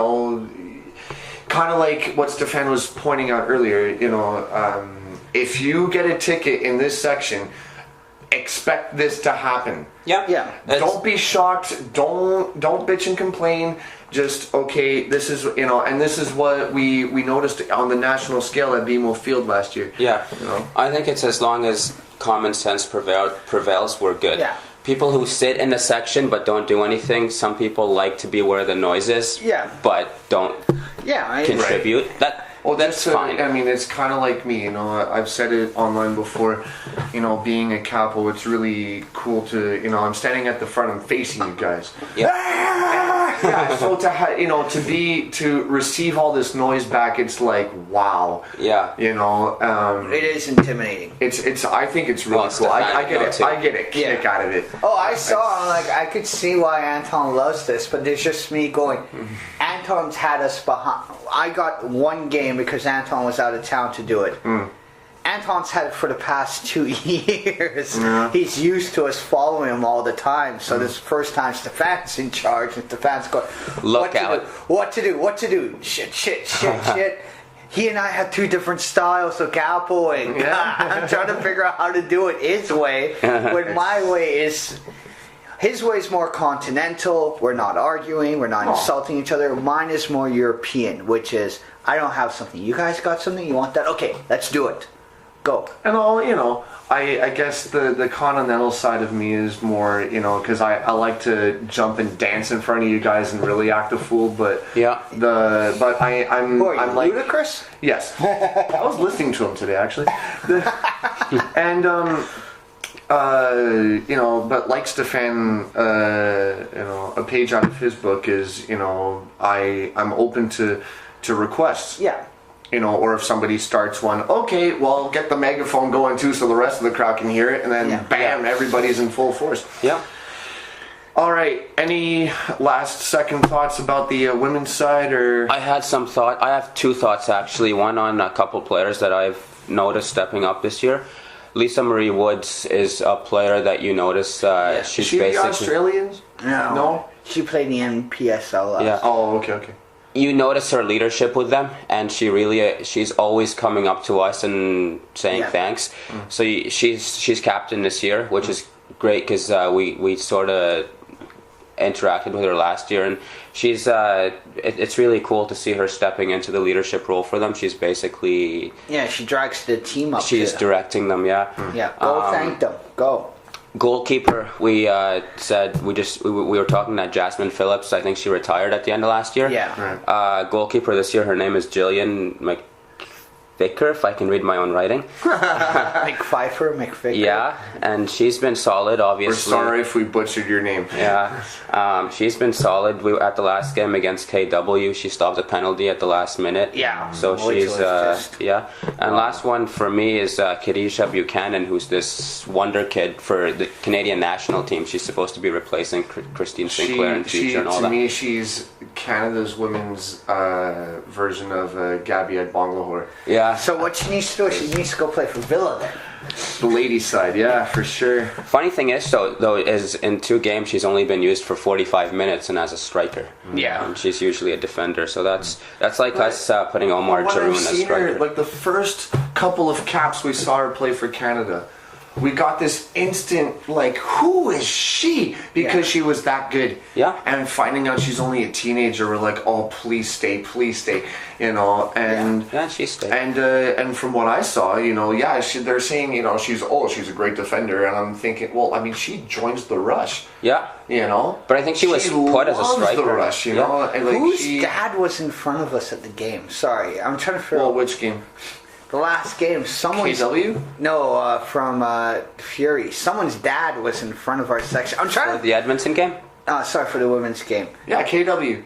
of like what Stefan was pointing out earlier, if you get a ticket in this section, expect this to happen. Yeah. Don't be shocked. Don't bitch and complain. Just this is and this is what we noticed on the national scale at BMO Field last year. Yeah. I think it's as long as common sense prevails, we're good. Yeah. People who sit in the section but don't do anything. Some people like to be where the noise is. Yeah. But don't contribute. Right. That's fine. I mean, it's kind of like me, I've said it online before, being a capo, it's really cool to, I'm standing at the front, I'm facing you guys. Yeah. So to receive all this noise back, it's like, wow. Yeah. It is intimidating. It's. I think it's really cool. I get it. I get a kick out of it. Oh, I saw. I could see why Anton loves this, but there's just me going. Anton's had us behind. I got one game because Anton was out of town to do it. Anton's had it for the past 2 years. Yeah. He's used to us following him all the time. So this first time Stefan's in charge, and Stefan's going, what to do? Shit. He and I have two different styles of capoing. I'm trying to figure out how to do it his way. When my way is... His way is more continental. We're not arguing. We're not insulting each other. Mine is more European, which is, I don't have something. You guys got something? You want that? Okay, let's do it. Go. And I guess the continental side of me is more, because I like to jump and dance in front of you guys and really act a fool. But I'm like ludicrous. Yes, I was listening to him today actually, and but like Stefan, a page out of his book is, I'm open to requests. Yeah. Or if somebody starts one, okay, well, get the megaphone going too so the rest of the crowd can hear it, and then bam, everybody's in full force. Yeah. All right, any last second thoughts about the women's side? Or I had some thought. I have two thoughts, actually. One on a couple players that I've noticed stepping up this year. Lisa Marie Woods is a player that you notice. She's is she basically the Australians? No. She played in the NPSL. Yeah. Oh, okay. You notice her leadership with them, and she's always coming up to us and saying thanks. So she's captain this year, which is great because we sort of interacted with her last year, and she's it's really cool to see her stepping into the leadership role for them. She's basically she drags the team up. She's directing them. Yeah. Go thank them. Go. Goalkeeper, we said we were talking that Jasmine Phillips. I think she retired at the end of last year. Yeah. Right. Goalkeeper this year, her name is Jillian McVicker, if I can read my own writing. McVicker. Yeah, and she's been solid. Obviously, we're sorry if we butchered your name. Yeah, she's been solid. We at the last game against KW, she stopped a penalty at the last minute. Yeah. So she's And last one for me is Khadija Buchanan, who's this wonder kid for the Canadian national team. She's supposed to be replacing Christine Sinclair in future and all that. To me, she's Canada's women's version of Gabby Adbonglahor. Yeah. So what she needs to do, she needs to go play for Villa then. The ladies' side, yeah, for sure. Funny thing is, though, is in 2 games she's only been used for 45 minutes and as a striker. Yeah. And she's usually a defender, so that's like us putting Omar Jaroun as striker. Her, like the first couple of caps we saw her play for Canada, we got this instant, like, who is she? Because she was that good. Yeah. And finding out she's only a teenager, we're like, oh, please stay. And she stayed. And from what I saw, they're saying, she's a great defender, and I'm thinking, well, I mean, she joins the Rush. Yeah. But I think she was put as a striker. The Rush, And, like, whose dad was in front of us at the game? Sorry, I'm trying to figure out. Which game? The last game, someone's... KW? No, from Fury. Someone's dad was in front of our section. I'm trying For the Edmonton game? Sorry, for the women's game. Yeah, KW.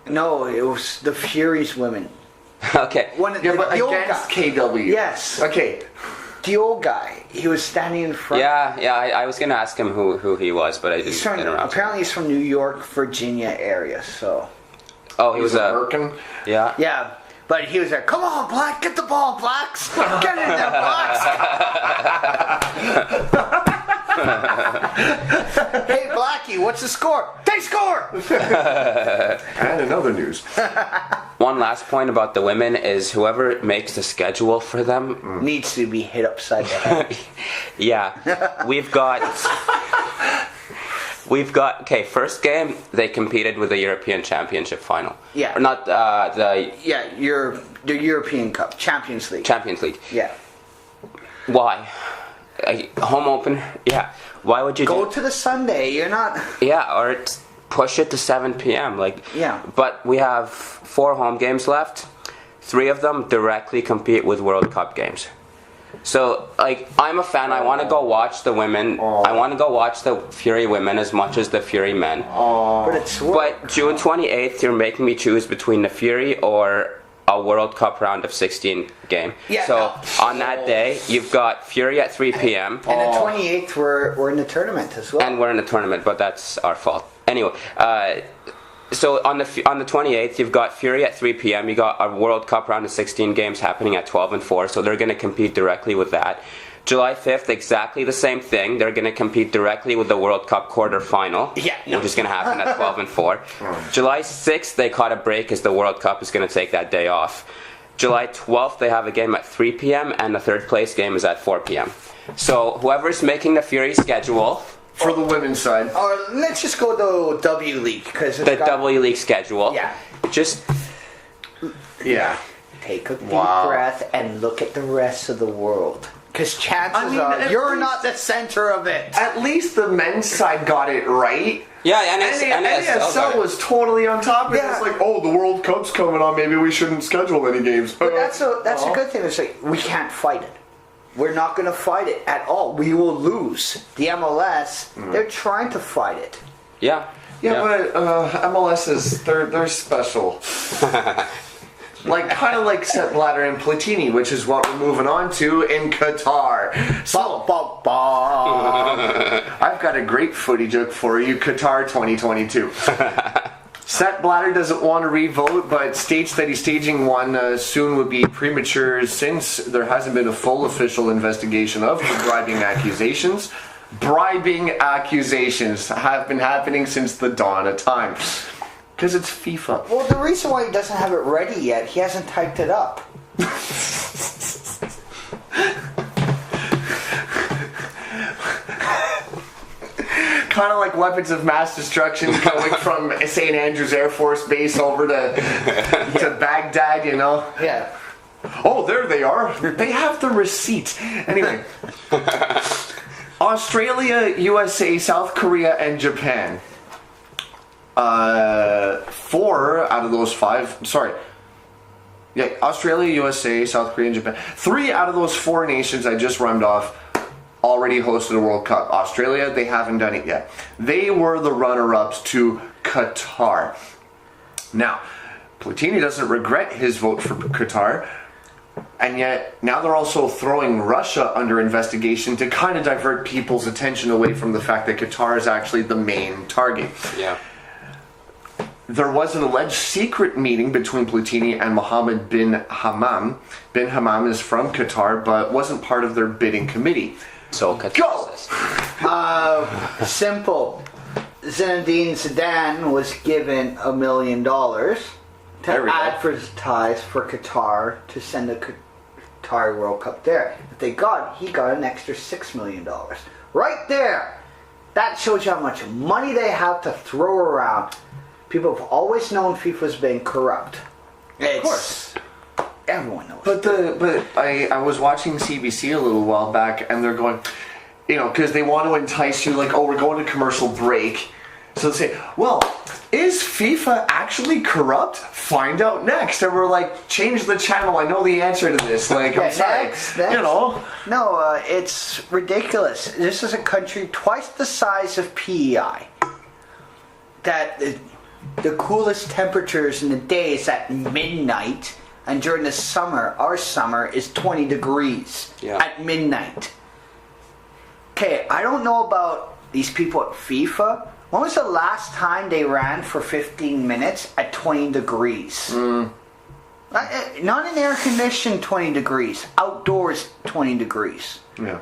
No, it was the Fury's women. Okay. But against KW. Yes. Okay. The old guy. He was standing in front. Yeah. I was going to ask him who he was, but I didn't. Apparently he's from New York, Virginia area, so... Oh, he was American? Yeah. Yeah. But he was like, come on, Black, get the ball, Blacks! Get in there, Blacks! Hey, Blackie, what's the score? They score! And in other news. One last point about the women is whoever makes the schedule for them needs to be hit upside the head. Yeah. We've got, first game, they competed with the European Championship final. Yeah. Or not the European Cup, Champions League. Champions League. Yeah. Why? Home opener? Yeah. Why would you go to the Sunday? You're not... Yeah, or push it to 7 p.m. Yeah. But we have 4 home games left. 3 of them directly compete with World Cup games. So, I'm a fan. I want to go watch the women. I want to go watch the Fury women as much as the Fury men. But June 28th, you're making me choose between the Fury or a World Cup round of 16 game. Yeah, so, on that day, you've got Fury at 3 p.m. And the 28th, we're in the tournament as well. And we're in the tournament, but that's our fault. Anyway, so on the 28th, you've got Fury at 3 p.m. You got a World Cup round of 16 games happening at 12 and 4, so they're going to compete directly with that. July 5th, exactly the same thing. They're going to compete directly with the World Cup quarterfinal, which is going to happen at 12 and 4. July 6th, they caught a break as the World Cup is going to take that day off. July 12th, they have a game at 3 p.m. and the third place game is at 4 p.m. So whoever's making the Fury schedule... For the women's side. Or let's just go to W League. The W League schedule. Yeah. Just... Yeah. Take a deep breath and look at the rest of the world. Because chances are you're not the center of it. At least the men's side got it right. Yeah, NASL was totally on top of it. It's like, the World Cup's coming on. Maybe we shouldn't schedule any games. But that's a good thing. It's like, we can't fight it. we're not going to fight it at all. We will lose. The MLS, they're trying to fight it. Yeah, but MLS is they're special. Like kind of like Sepp Blatter and Platini, which is what we're moving on to in Qatar. So, I've got a great footy joke for you, Qatar 2022. Sepp Blatter doesn't want to re-vote, but states that he's staging one soon would be premature since there hasn't been a full official investigation of the bribing accusations. Bribing accusations have been happening since the dawn of time. Because it's FIFA. Well, the reason why he doesn't have it ready yet, he hasn't typed it up. Kind of like weapons of mass destruction going from St. Andrews Air Force Base over to Baghdad, you know? Yeah. Oh, there they are. They have the receipt. Anyway. Australia, USA, South Korea, and Japan. 4 out of those 5, Australia, USA, South Korea, and Japan. 3 out of those 4 nations I just rhymed off already hosted a World Cup. Australia, they haven't done it yet. They were the runner-ups to Qatar. Now, Platini doesn't regret his vote for Qatar, and yet now they're also throwing Russia under investigation to kind of divert people's attention away from the fact that Qatar is actually the main target. Yeah. There was an alleged secret meeting between Platini and Mohammed bin Hammam. Bin Hammam is from Qatar, but wasn't part of their bidding committee. So Go! Simple. Zinedine Zidane was given $1 million to advertise for Qatar to send the Qatar World Cup there. He got an extra $6 million. Right there! That shows you how much money they have to throw around. People have always known FIFA's been corrupt. Of course. Everyone knows. But I was watching CBC a little while back, and they're going, because they want to entice you, like, oh, we're going to commercial break. So they say, well, is FIFA actually corrupt? Find out next. And we're like, change the channel. I know the answer to this. Like, I'm sorry. Next. No, it's ridiculous. This is a country twice the size of PEI. That the coolest temperatures in the day is at midnight, and during the summer, our summer is 20 degrees at midnight. Okay, I don't know about these people at FIFA. When was the last time they ran for 15 minutes at 20 degrees? Not in air-conditioned 20 degrees. Outdoors 20 degrees. Yeah.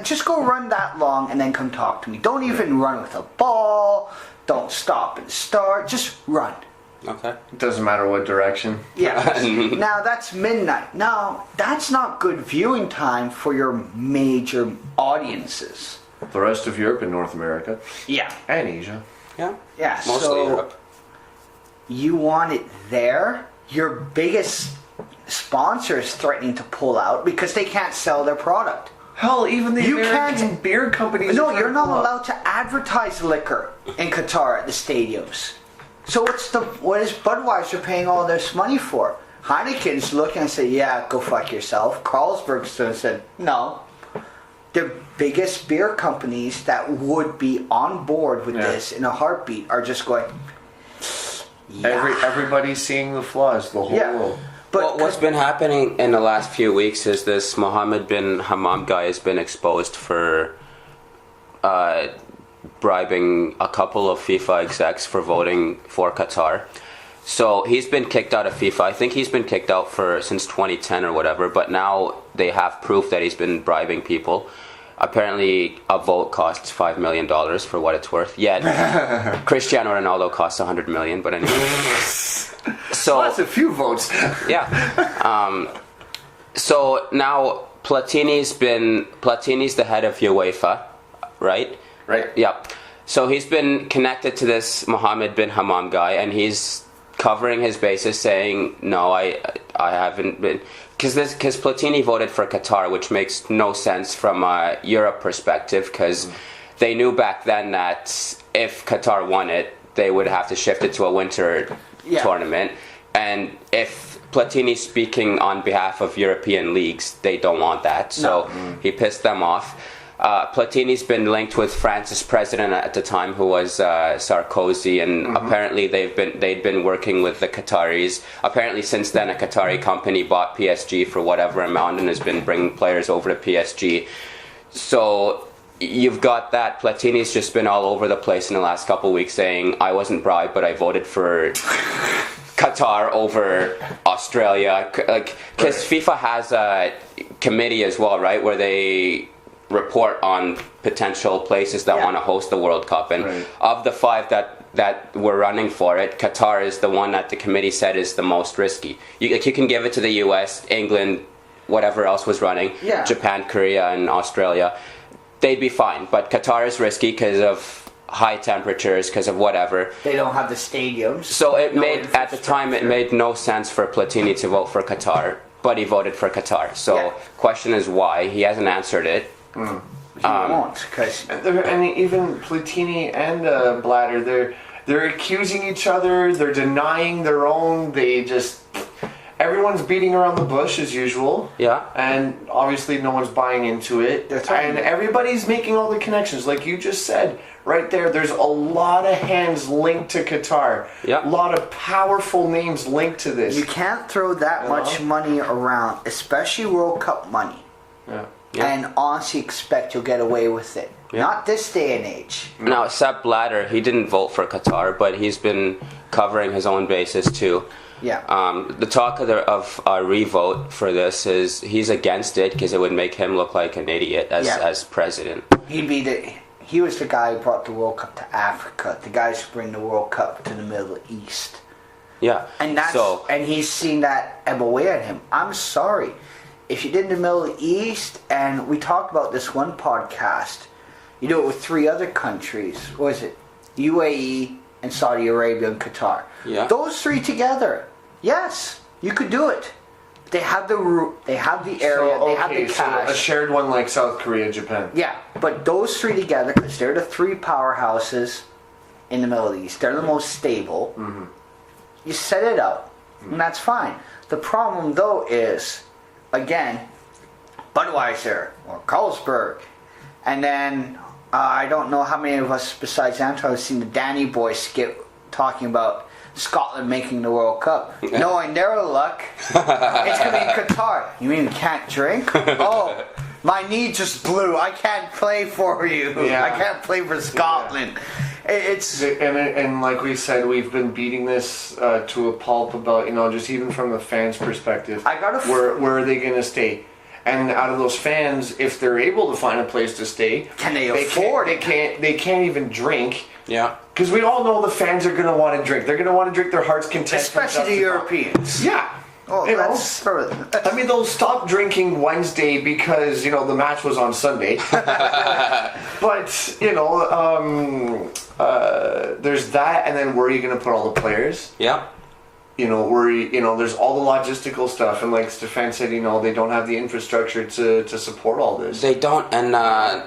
Just go run that long and then come talk to me. Don't even run with a ball. Don't stop and start. Just run. Okay. It doesn't matter what direction. Yeah. Now that's midnight. Now that's not good viewing time for your major audiences. The rest of Europe and North America. Yeah. And Asia. Yeah. Mostly so Europe. You want it there? Your biggest sponsor is threatening to pull out because they can't sell their produut. Hell, even the You American can't- beer companies. No, are you're not pull out. allowed to advertise liquor in Qatar at the stadiums. So what is Budweiser paying all this money for? Heineken's looking and say, yeah, go fuck yourself. Carlsberg's said, no. The biggest beer companies that would be on board with this in a heartbeat are just going, Everybody's seeing the flaws, the whole world. But What's been happening in the last few weeks is this Mohammed bin Hammam guy has been exposed for bribing a couple of FIFA execs for voting for Qatar. So he's been kicked out of FIFA. I think he's been kicked out since 2010 or whatever, but now they have proof that he's been bribing people. Apparently a vote costs $5 million for what it's worth. Yet Cristiano Ronaldo costs $100 million, but anyway. So that's a few votes. Yeah. So now Platini's the head of UEFA, right? Right. Yeah. So he's been connected to this Mohammed bin Hammam guy, and he's covering his bases, saying, "No, I haven't been." Because Platini voted for Qatar, which makes no sense from a Europe perspective, because they knew back then that if Qatar won it, they would have to shift it to a winter tournament. And if Platini speaking on behalf of European leagues. They don't want that, so he pissed them off. Platini's been linked with France's president at the time, who was Sarkozy, and apparently they'd been working with the Qataris. Apparently, since then, a Qatari company bought PSG for whatever amount and has been bringing players over to PSG. So you've got that. Platini's just been all over the place in the last couple of weeks, saying, "I wasn't bribed, but I voted for Qatar over Australia," because FIFA has a committee as well, right, where they report on potential places that want to host the World Cup, and of the 5 that were running for it, Qatar is the one that the committee said is the most risky. You can give it to the US, England, whatever else was running, Japan, Korea, and Australia, they'd be fine, but Qatar is risky because of high temperatures, because of whatever. They don't have the stadiums. So it made no sense for Platini to vote for Qatar, but he voted for Qatar. So question is why. He hasn't answered it. He won't, because and even Platini and Bnater, they're accusing each other. They're denying their own. Everyone's beating around the bush as usual. Yeah. And obviously no one's buying into it. And everybody's making all the connections, like you just said right there. There's a lot of hands linked to Qatar. Yeah. A lot of powerful names linked to this. You can't throw that much money around, especially World Cup money. Yeah. And honestly expect you'll get away with it. Not this day and age. Now, Sepp Blatter, he didn't vote for Qatar, but he's been covering his own bases too. Yeah. The talk of a revote for this is he's against it because it would make him look like an idiot as president. He was the guy who brought the World Cup to Africa. The guys who bring the World Cup to the Middle East. Yeah. And he's seen that ebb away at him. I'm sorry. If you did the Middle East, and we talked about this one podcast, you do it with 3 other countries. What is it? UAE and Saudi Arabia and Qatar. Yeah. Those 3 together, yes, you could do it. They have the area, they have the cash. So a shared one like South Korea, Japan. Yeah, but those 3 together, because they're the 3 powerhouses in the Middle East. They're the most stable. Mm-hmm. You set it up, and that's fine. The problem, though, is, again, Budweiser or Carlsberg, and then I don't know how many of us besides Anton have seen the Danny Boy skit talking about Scotland making the World Cup, knowing their luck, it's going to be in Qatar. You mean we can't drink? Oh, my knee just blew. I can't play for you. I can't play for Scotland. And like we said, we've been beating this to a pulp about, just even from the fans' perspective. Where are they going to stay? And out of those fans, if they're able to find a place to stay, can they afford it? They can't even drink. Yeah. Because we all know the fans are going to want to drink. They're going to want to drink their heart's content. Especially the Europeans. Yeah. Oh, I mean, they'll stop drinking Wednesday because, the match was on Sunday. But, there's that, and then where are you going to put all the players? Yeah. There's all the logistical stuff, and like Stefan said, they don't have the infrastructure to support all this. They don't, and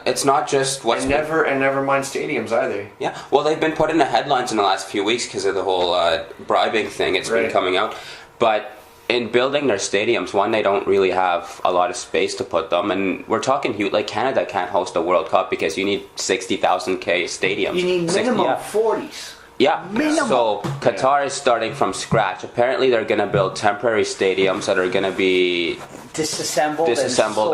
it's not just what's never mind stadiums either. Yeah, well, they've been put in the headlines in the last few weeks because of the whole bribing thing. It's been coming out, but in building their stadiums, one, they don't really have a lot of space to put them, and we're talking huge. Like Canada can't host a World Cup because you need 60,000 stadiums. You need minimum 40s. Yeah, so Qatar is starting from scratch. Apparently they're going to build temporary stadiums that are going to be disassembled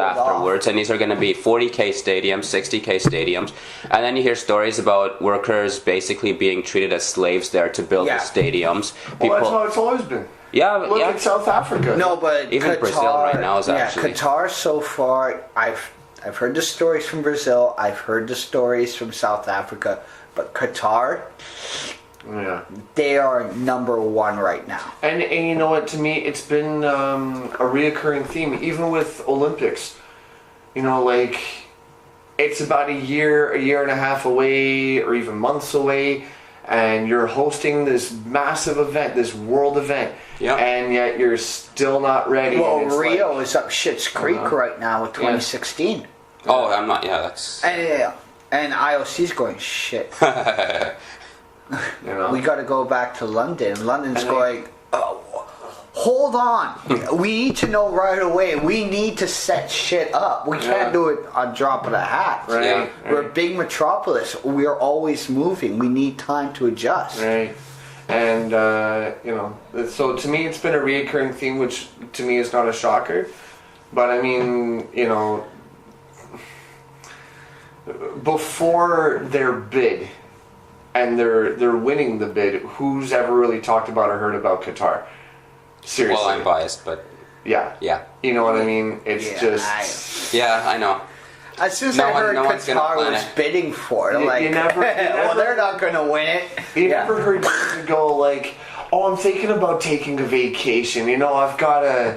afterwards, and these are going to be 40k stadiums, 60k stadiums, and then you hear stories about workers basically being treated as slaves there to build the stadiums. Well, that's how it's always been. Yeah, look at South Africa. No, but even Qatar, Brazil right now is actually. Qatar so far. I've heard the stories from Brazil. I've heard the stories from South Africa. But Qatar, they are number 1 right now. And you know what? To me, it's been a reoccurring theme, even with Olympics. It's about a year and a half away, or even months away, and you're hosting this massive event, this world event, and yet you're still not ready. Well, Rio is up Schitt's Creek right now with 2016. Oh, I'm not. Yeah, that's. And IOC's going, shit. We got to go back to London. London's going, hold on. We need to know right away. We need to set shit up. We can't do it on drop of a hat. Right. Yeah. We're a big metropolis. We're always moving. We need time to adjust. Right. And, so to me it's been a reoccurring theme, which to me is not a shocker. But I mean, before their bid, and they're winning the bid, who's ever really talked about or heard about Qatar? Seriously. Well, I'm biased, but Yeah. yeah. You know what I mean? It's Yeah, I know. As soon as No I one- heard no one's gonna Qatar plan was it. bidding for it, I'm You- like, you never- well, they're not going to win it. You never heard years ago, like, oh, I'm thinking about taking a vacation. I've got a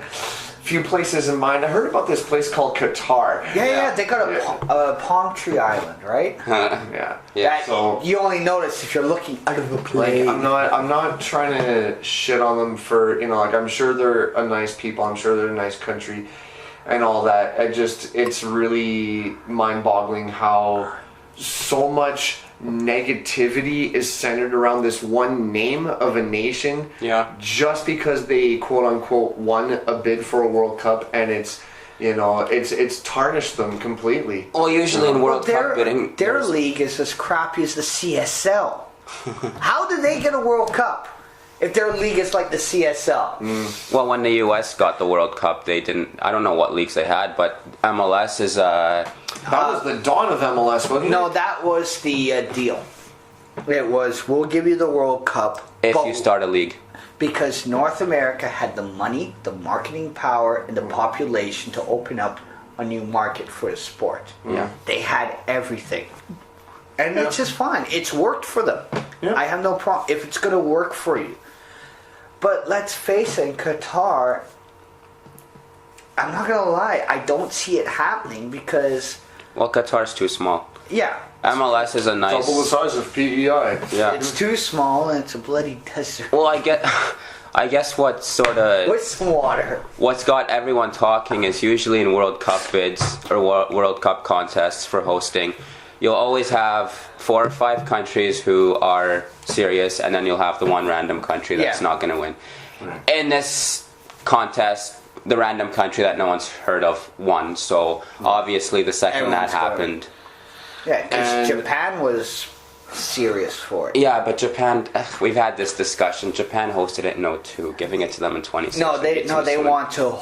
few places in mind. I heard about this place called Qatar. Yeah, they got a palm tree island, right? Yeah. Yeah. That So- you only notice if you're looking out of a Like, plane. I'm not trying to shit on them for, I'm sure they're a nice people. I'm sure they're a nice country and all that. It's really mind-boggling how so much negativity is centered around this one name of a nation. Yeah. Just because they quote-unquote won a bid for a World Cup, and it's tarnished them completely. Well, usually in World Cup bidding, their there's- league is as crappy as the CSL. How did they get a World Cup if their league is like the CSL? well, when the U.S. got the World Cup, they didn't. I don't know what leagues they had, but MLS is That was the dawn of MLS, wasn't No, it? that was the deal. It was, we'll give you the World Cup if but you start a league. because North America had the money, the marketing power, and the population to open up a new market for the sport. Yeah. They had everything. And it's just fine. It's worked for them. Yeah. I have no problem if it's going to work for you. But let's face it, in Qatar, I'm not going to lie, I don't see it happening because, Well, Qatar's too small. yeah, MLS is a nice. Double the size of PEI. Yeah. it's too small and it's a bloody desert. Well, I guess what sort of With some water. what's got everyone talking is usually in World Cup bids or World Cup contests for hosting, you'll always have 4 or 5 countries who are serious, and then you'll have the one random country that's Yeah. not going to win. In this contest, the random country that no one's heard of won. So obviously, the second Everyone's that got it. happened, Yeah, because And- Japan was serious for it. yeah. But Japan, we've had this discussion. Japan hosted it in 2002, giving it to them in 2016. No, they want to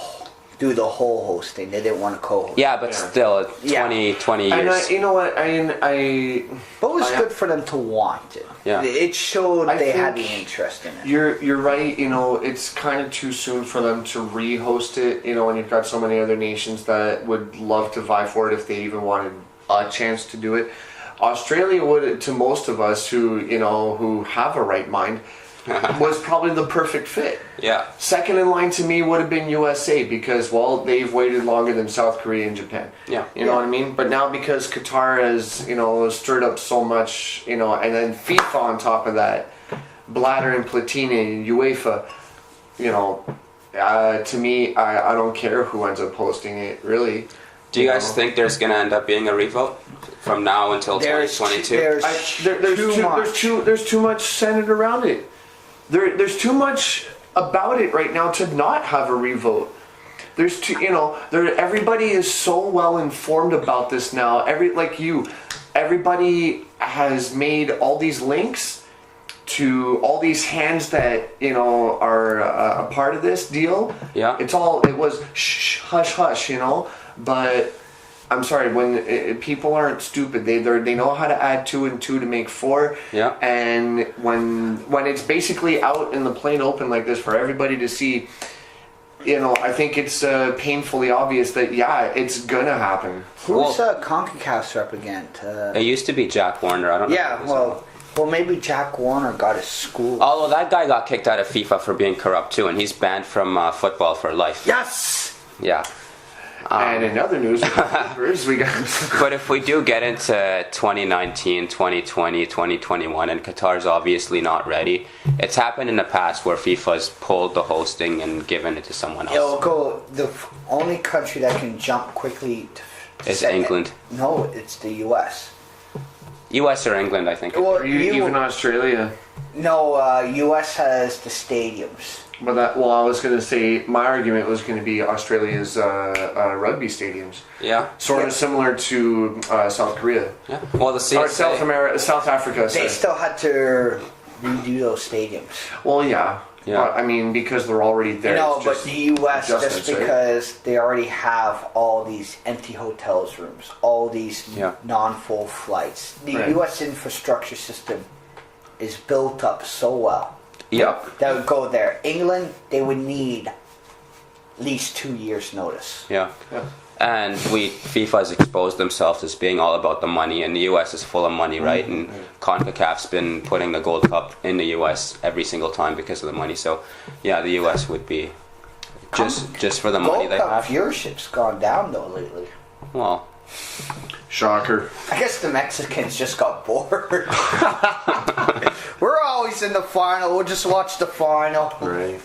do the whole hosting. They didn't want to co-host. Yeah, but still, 20 And years. you know what? I But it was I- good for them to want it. Yeah. It showed I they had the think interest in it. You're right. It's kind of too soon for them to re-host it. And you've got so many other nations that would love to vie for it if they even wanted a chance to do it. Australia would, to most of us who have a right mind, was probably the perfect fit. Yeah. Second in line to me would have been USA because, well, they've waited longer than South Korea and Japan. Yeah. You know what I mean? But now because Qatar has, stirred up so much, and then FIFA on top of that, Bnater and Platini, UEFA, to me, I don't care who ends up hosting it, really. Do you guys think there's going to end up being a revote from now until 2022? There's too much centered around it. There's too much about it right now to not have a revote. There's too, everybody is so well informed about this now. Everybody has made all these links to all these hands that are a part of this deal. Yeah. It was shh, hush, hush, But I'm sorry, when people aren't stupid, they know how to add 2 and 2 to make 4. Yeah. And when it's basically out in the plain open like this for everybody to see, I think it's painfully obvious that it's gonna happen. Who's CONCACAF's representative? It used to be Jack Warner. I don't know. Yeah, well, maybe Jack Warner got his school. Although that guy got kicked out of FIFA for being corrupt too, and he's banned from football for life. Yes. Yeah. And in other news, we got. But if we do get into 2019, 2020, 2021, and Qatar's obviously not ready, it's happened in the past where FIFA's pulled the hosting and given it to someone else. It'll go. The only country that can jump quickly Is England. No, it's the U.S. US or England, I think. Well, Even Australia. No, U.S. has the stadiums. But I was going to say my argument was going to be Australia's rugby stadiums. Yeah. Sort of similar to South Korea. Yeah. Well, the CSA, Or South Africa. They Sorry. still had to redo those stadiums. Well, yeah. Yeah. I mean, because they're already there. No, it's but just the U.S. just adjustments, right? because they already have all these empty hotels rooms, all these non-full flights. The Right. U.S. infrastructure system is built up so well. Yep. That would go there. England, they would need at least 2 years' notice. Yeah. Yeah. And FIFA has exposed themselves as being all about the money, and the US is full of money, right? And CONCACAF's been putting the Gold Cup in the US every single time because of the money. So, yeah, the US would be just for the money Gold they Cup have. viewership's gone down though lately. Well, Shocker. I guess the Mexicans just got bored. We're always in the final. We'll just watch the final. Right.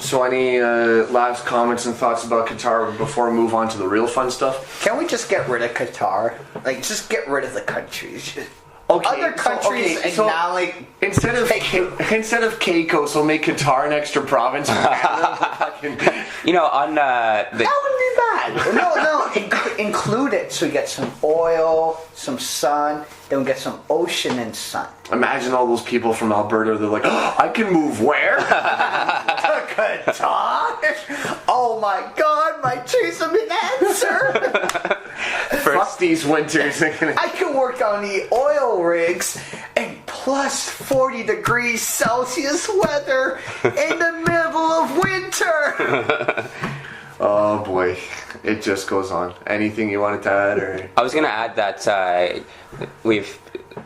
So any last comments and thoughts about Qatar before we move on to the real fun stuff? Can we just get rid of Qatar? Like, just get rid of the countries. Okay, Other countries so acknowledge. instead of Caicos, we'll make Qatar an extra province. you know, on the That wouldn't be bad. No, include it so we get some oil, some sun, then we get some ocean and sun. Imagine all those people from Alberta. They're like, oh, I can move where? Qatar? Oh my God, my choice of an answer. Fuck these winters. I can work on the oil rigs and plus 40 degrees Celsius weather in the middle of winter. Oh boy, it just goes on. Anything you wanted to add, or I was going to add that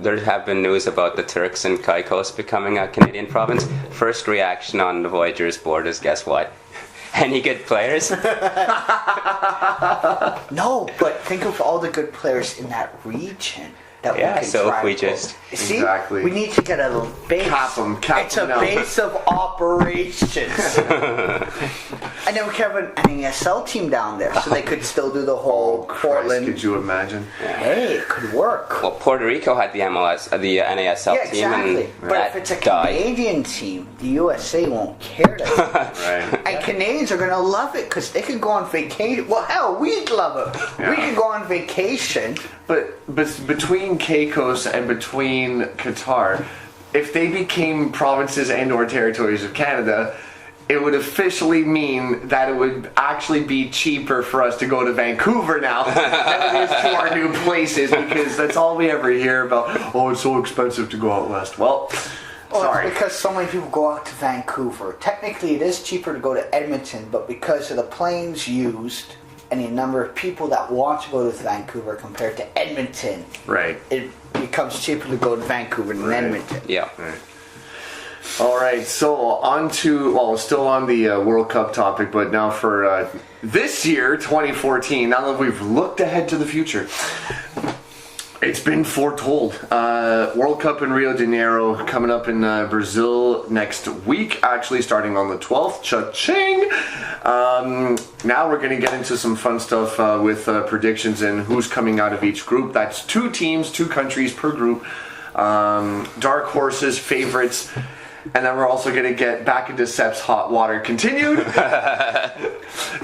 there have been news about the Turks and Caicos becoming a Canadian province. First reaction on the Voyageurs board is, guess what? Any good players? No, but think of all the good players in that region that we can so if drive we over. See, Exactly. We need to get a base. Cap 'em It's a down. base of operations. And then we can have an NASL team down there, so they could still do the whole Christ, Portland. could you imagine? Hey, it could work. Well, Puerto Rico had the NASL Yeah, team, exactly. and But that if it's a died. Canadian team, the USA won't care that. Right. And Canadians are going to love it because they can go on vacation. Well, hell, we'd love it. Yeah. We can go on vacation. But between Caicos and between Qatar, if they became provinces and/or territories of Canada, it would officially mean that it would actually be cheaper for us to go to Vancouver now than it is to our new places, because that's all we ever hear about. Oh, it's so expensive to go out west. Well, sorry. It's because so many people go out to Vancouver. Technically, it is cheaper to go to Edmonton, but because of the planes used and the number of people that want to go to Vancouver compared to Edmonton, Right. it becomes cheaper to go to Vancouver than Edmonton. Yeah. Right. All right, so on to, well, still on the World Cup topic, but now for this year, 2014, now that we've looked ahead to the future, it's been foretold. World Cup in Rio de Janeiro coming up in Brazil next week, actually starting on the 12th. Cha-ching! Now we're going to get into some fun stuff with predictions and who's coming out of each group. That's 2 teams, 2 countries per group. Dark horses, favorites. And then we're also going to get back into Sep's hot water continued.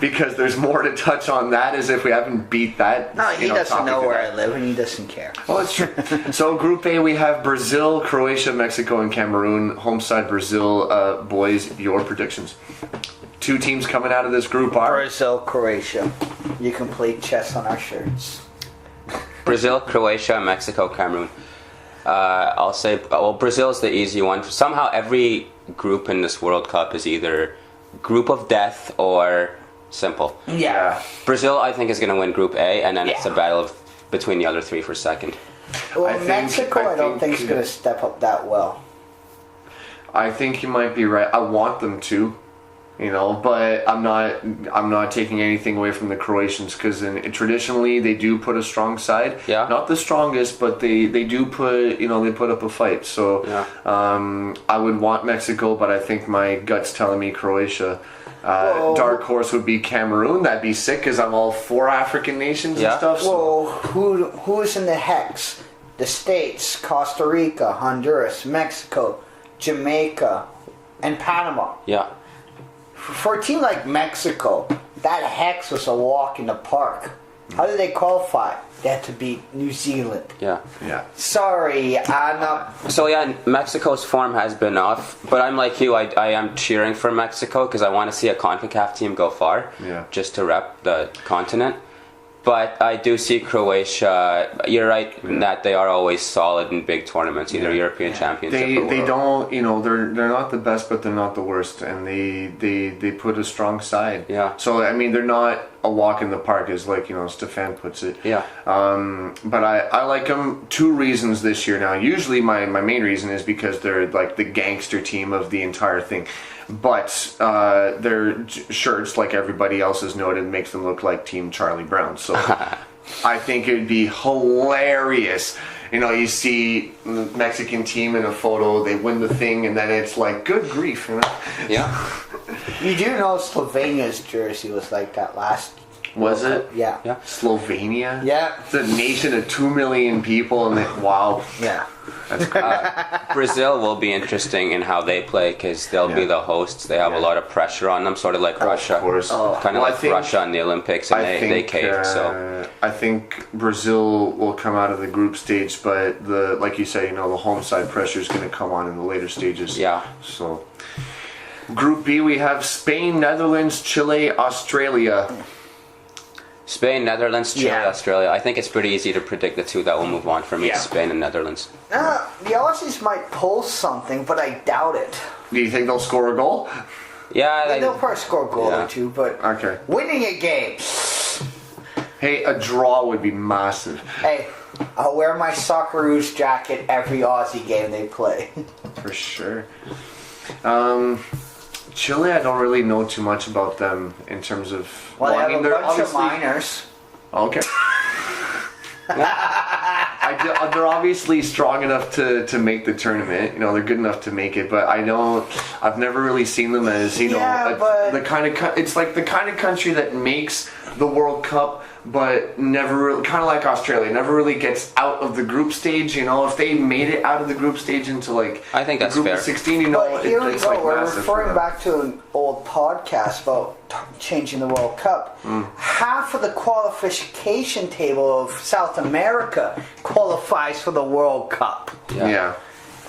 Because there's more to touch on that, as if we haven't beat that. No, he doesn't topic know where today. I live and he doesn't care. Well, it's true. So Group A, we have Brazil, Croatia, Mexico, and Cameroon. Home side Brazil. Boys, your predictions. 2 teams coming out of this group are... Brazil, Croatia. You can play chess on our shirts. Brazil, Croatia, Mexico, Cameroon. I'll say, well, Brazil's the easy one. Somehow every group in this World Cup is either group of death or simple. Yeah. Brazil, I think, is going to win Group A, and then it's a Yeah. battle between the other 3 for second. Well, Mexico, I don't think is going to step up that well. I think you might be right. I want them to, but I'm not taking anything away from the Croatians, because traditionally they do put a strong side. Yeah. Not the strongest, but they do put they put up a fight. So I would want Mexico, but I think my gut's telling me Croatia. Dark horse would be Cameroon. That'd be sick, because I'm all for African nations and stuff. So. Well, who is in the hex? The States, Costa Rica, Honduras, Mexico, Jamaica, and Panama. Yeah. For a team like Mexico, that hex was a walk in the park. How did they qualify? They had to beat New Zealand. Yeah. Yeah. Sorry, I'm not. So yeah, Mexico's form has been off, but I'm like you. I am cheering for Mexico because I want to see a CONCACAF team go far. Yeah. Just to rep the continent. But I do see Croatia. You're right that they are always solid in big tournaments, either European Championship or They World. don't, they're not the best, but they're not the worst, and they put a strong side. Yeah. So I mean, they're not a walk in the park, as like Stefan puts it. Yeah. But I like them. 2 reasons this year. Now, usually my main reason is because they're like the gangster team of the entire thing. But their shirts, like everybody else has noted, makes them look like Team Charlie Brown. So I think it would be hilarious. You see the Mexican team in a photo, they win the thing, and then it's like, good grief. Yeah. You do know Slovenia's jersey was like that last. Was it? Yeah. Yeah. Slovenia? Yeah. It's a nation of 2 million people, and wow. Yeah. That's cool. Brazil will be interesting in how they play because they'll be the hosts. They have a lot of pressure on them, sort of like Russia. Of course. Kind of like Russia in the Olympics, and they caved. So I think Brazil will come out of the group stage, but like you said, the home side pressure is going to come on in the later stages. Yeah. So, Group B, we have Spain, Netherlands, Chile, Australia. Spain, Netherlands, Chile, Yeah. Australia. I think it's pretty easy to predict the 2 that will move on for me. Yeah. Spain and Netherlands. The Aussies might pull something, but I doubt it. Do you think they'll score a goal? Yeah. They'll probably score a goal Yeah. or two, but Okay. winning a game. Hey, a draw would be massive. Hey, I'll wear my Socceroos jacket every Aussie game they play. For sure. Chile, I don't really know too much about them in terms of. Well, they have they're a bunch of obviously- minors. Okay. They're obviously strong enough to make the tournament. They're good enough to make it, but I've never really seen them as but- the kind of. It's like the kind of country that makes the World Cup, but never really, kind of like Australia, never really gets out of the group stage. If they made it out of the group stage into like I think that's the group fair. of 16, But here we it's go. like We're massive for referring them. back to an old podcast about changing the World Cup. Half of the qualification table of South America qualifies for the World Cup. Yeah.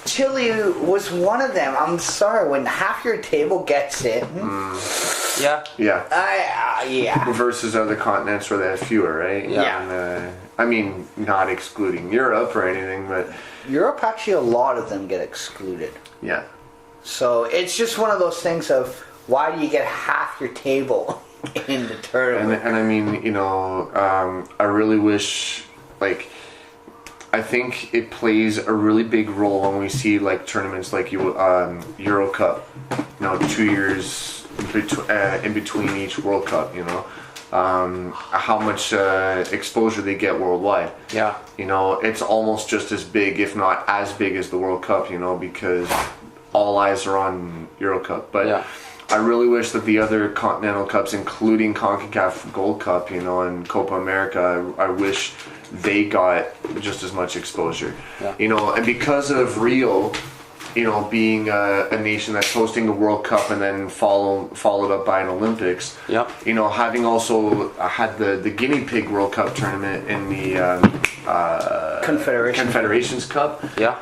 Chile was one of them. I'm sorry, when half your table gets it. Yeah. Yeah. Yeah. Versus other continents where they have fewer, right? Yeah. And, I mean, not excluding Europe or anything, but Europe, actually, a lot of them get excluded. yeah. So it's just one of those things of why do you get half your table in the tournament? And I mean, I really wish, I think it plays a really big role when we see tournaments like Euro Cup, 2 years in between each World Cup, how much exposure they get worldwide. Yeah. It's almost just as big, if not as big as the World Cup, because all eyes are on Euro Cup. But Yeah. I really wish that the other continental cups, including CONCACAF Gold Cup, and Copa America, I wish they got just as much exposure. Yeah. And because of Rio, being a nation that's hosting the World Cup and then followed up by an Olympics. Yep. Having also had the Guinea Pig World Cup tournament in the Confederations Cup. Yeah.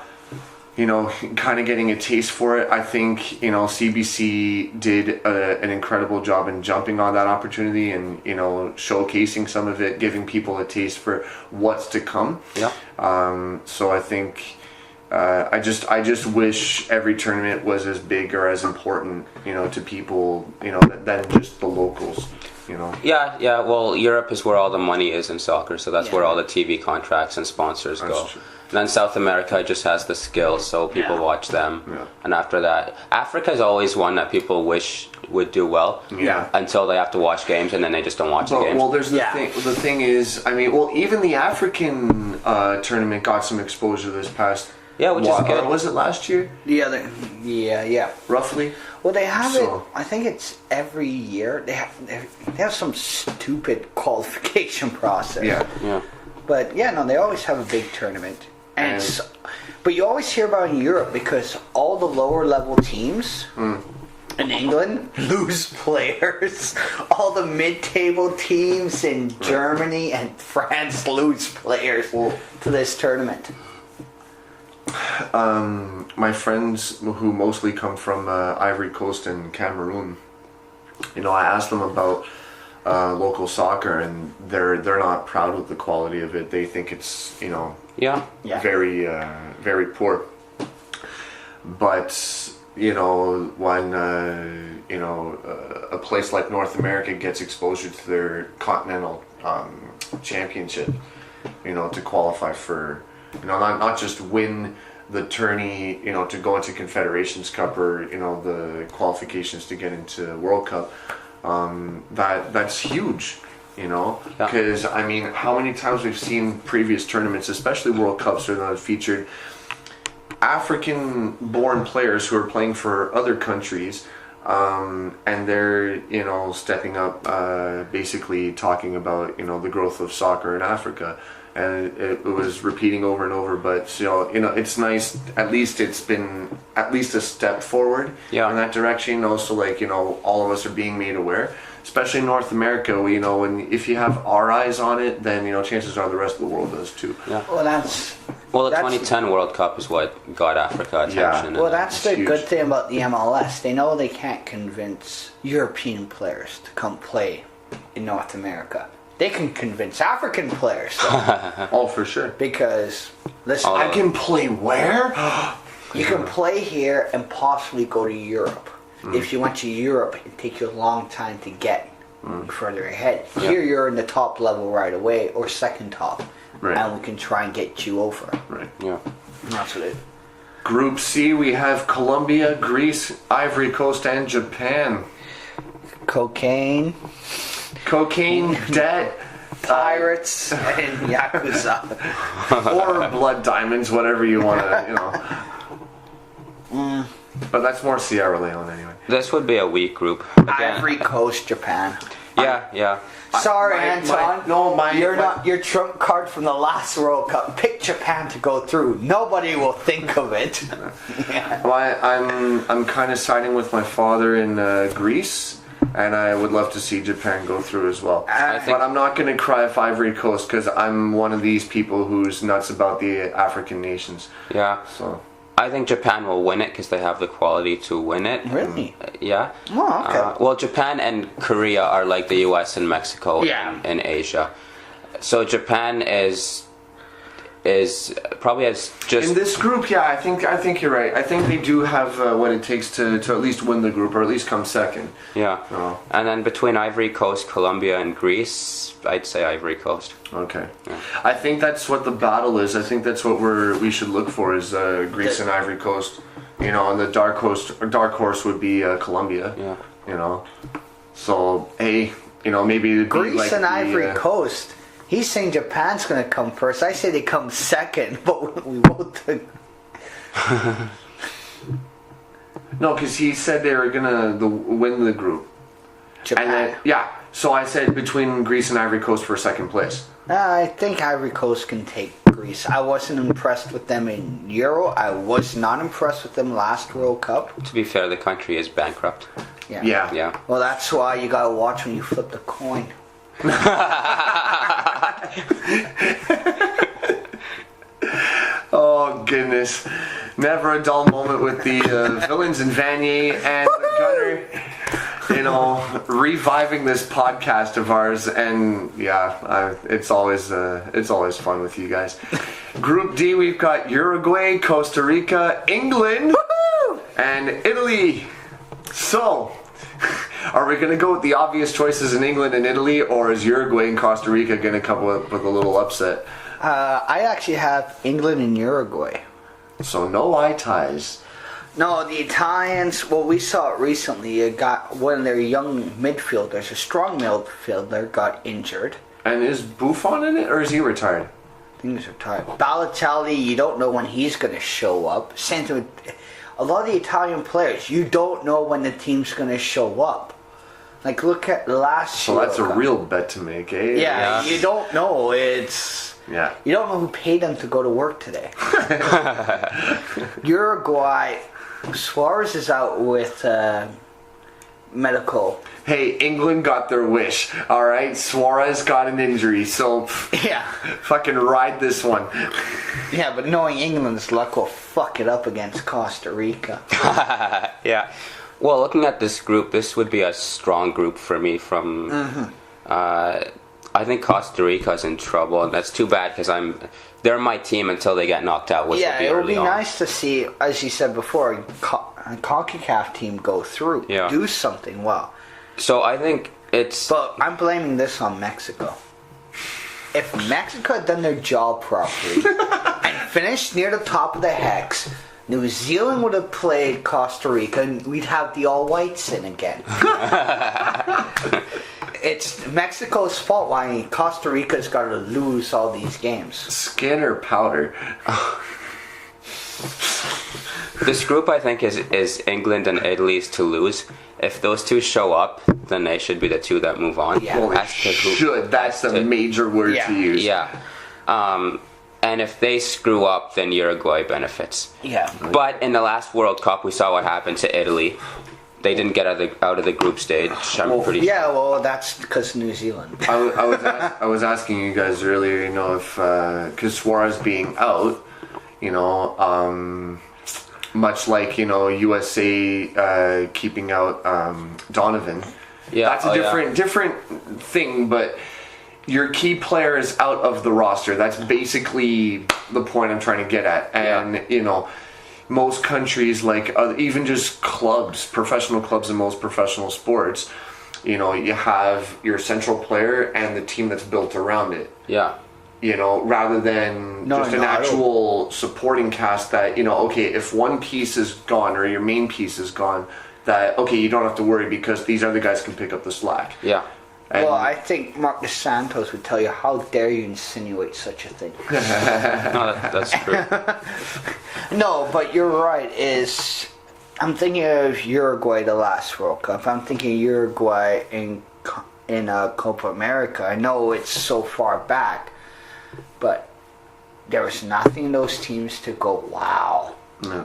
Kind of getting a taste for it. I think, CBC did an incredible job in jumping on that opportunity and, showcasing some of it, giving people a taste for what's to come. Yeah. So I think, I just wish every tournament was as big or as important, to people, than just the locals. Yeah. Well, Europe is where all the money is in soccer, so that's Yeah. where all the TV contracts and sponsors go. true. And then South America just has the skill, so people watch them. Yeah. And after that, Africa is always one that people wish would do well. Yeah. Until they have to watch games, and then they just don't watch the games. Well, there's the Yeah. thing. The thing is, I mean, even the African tournament got some exposure this past. Yeah, which is good. Or was it last year? The other, yeah. Roughly. Well, they have So- it. I think it's every year. They have some stupid qualification process. Yeah. Yeah. But yeah, no, they always have a big tournament, and And- it's, But you always hear about it in Europe because all the lower level teams in England lose players. All the mid-table teams in Germany and France lose players to this tournament. My friends who mostly come from Ivory Coast and Cameroon, I asked them about local soccer, and they're not proud of the quality of it. They think it's very very poor. But when a place like North America gets exposure to their continental championship, to qualify for, not just win the tourney, to go into Confederations Cup or the qualifications to get into World Cup, that's huge. Because how many times we've seen previous tournaments, especially World Cups, that have featured African-born players who are playing for other countries, and they're stepping up, basically talking about the growth of soccer in Africa, and it was repeating over and over. But it's nice. At least it's been at least a step forward in that direction. Also, all of us are being made aware. Especially in North America, and if you have our eyes on it, then chances are the rest of the world does too. Yeah. Well, the 2010 World Cup is what got Africa attention. Well, that's the good thing about the MLS. They know they can't convince European players to come play in North America. They can convince African players, though. Oh, for sure. Because listen, I can play where? You can play here and possibly go to Europe. If you went to Europe, it'd take you a long time to get further ahead. Here you're in the top level right away, or second top. Right. And we can try and get you over. Right. Yeah. Absolutely. Group C, we have Colombia, Greece, Ivory Coast, and Japan. Cocaine, debt, pirates, and Yakuza. Or blood diamonds, whatever you want to, But that's more Sierra Leone anyway. This would be a weak group. Again. Ivory Coast, Japan. Yeah. Sorry, Anton. You're not your trump card from the last World Cup. Pick Japan to go through. Nobody will think of it. Well, I'm kind of siding with my father in Greece, and I would love to see Japan go through as well. But I'm not going to cry if Ivory Coast, because I'm one of these people who's nuts about the African nations. Yeah. So I think Japan will win it because they have the quality to win it. Really? Yeah. Oh, okay. Well, Japan and Korea are like the US and Mexico in Asia. So Japan is probably has just in this group. Yeah, I think you're right. I think they do have what it takes to at least win the group, or at least come second. Yeah. Oh. And then between Ivory Coast, Colombia, and Greece, I'd say Ivory Coast. Okay. Yeah. I think that's what the battle is. I think that's what we should look for is Greece and Ivory Coast. And the dark horse would be Colombia. Yeah. So maybe it'd be Greece like and Ivory Coast. He's saying Japan's going to come first. I say they come second, but we both think. No, because he said they were going to win the group. Japan. And then, so I said between Greece and Ivory Coast for second place. I think Ivory Coast can take Greece. I wasn't impressed with them in Euro. I was not impressed with them last World Cup. To be fair, the country is bankrupt. Yeah. Well, that's why you got to watch when you flip the coin. Oh goodness, never a dull moment with the villains and Vanier and Gunner, reviving this podcast of ours, and it's always fun with you guys. Group D, we've got Uruguay, Costa Rica, England, and Italy. So are we going to go with the obvious choices in England and Italy, or is Uruguay and Costa Rica going to come up with a little upset? I actually have England and Uruguay. So no eye ties. No, the Italians, well, we saw it recently. Got one of their young midfielders, a strong midfielder, got injured. And is Buffon in it, or is he retired? I think he's retired. Balotelli, you don't know when he's going to show up. Same thing with a lot of the Italian players. You don't know when the team's going to show up. Like, look at last So year. that's a real bet to make, eh? Yeah, Yeah. you don't know. It's... Yeah. You don't know who paid them to go to work today. Uruguay, Suarez is out with medical. Hey, England got their wish, all right? Suarez got an injury, so Yeah. fucking ride this one. Yeah, but knowing England's luck will fuck it up against Costa Rica. Yeah. Well, looking at this group, this would be a strong group for me. I think Costa Rica's in trouble, and that's too bad because they're my team until they get knocked out, which Yeah, will be it would early be on. nice to see, as you said before, a CONCACAF team go through, Yeah. do something well. So I think it's But I'm blaming this on Mexico. If Mexico had done their job properly and finished near the top of the hex, New Zealand would have played Costa Rica and we'd have the all-whites in again. It's Mexico's fault why Costa Rica's got to lose all these games. Skin or powder? this group. I think is England and Italy's to lose. If those two show up, then they should be the two that move on. Yeah. Well, As to who- should. That's the major word Yeah. to use. Yeah. And if they screw up, then Uruguay benefits. Yeah. But in the last World Cup, we saw what happened to Italy. They didn't get out of the group stage. I'm pretty sure. Yeah, well, that's because New Zealand. I was asking you guys earlier, you know, if because Suarez being out, you know, much like, you know, USA keeping out Donovan. Yeah, That's a different thing, but your key player is out of the roster. That's basically the point I'm trying to get at. And, you know, most countries, like even just clubs, professional clubs in most professional sports, you know, you have your central player and the team that's built around it. Yeah. You know, rather than just an actual supporting cast that, you know, okay, if one piece is gone or your main piece is gone, that, okay, you don't have to worry because these other guys can pick up the slack. Yeah. And Well, I think Marcus Santos would tell you, how dare you insinuate such a thing? No, that's true. No, but you're right. I'm thinking of Uruguay the last World Cup. I'm thinking of Uruguay in Copa America. I know it's so far back, but there was nothing in those teams to go, wow.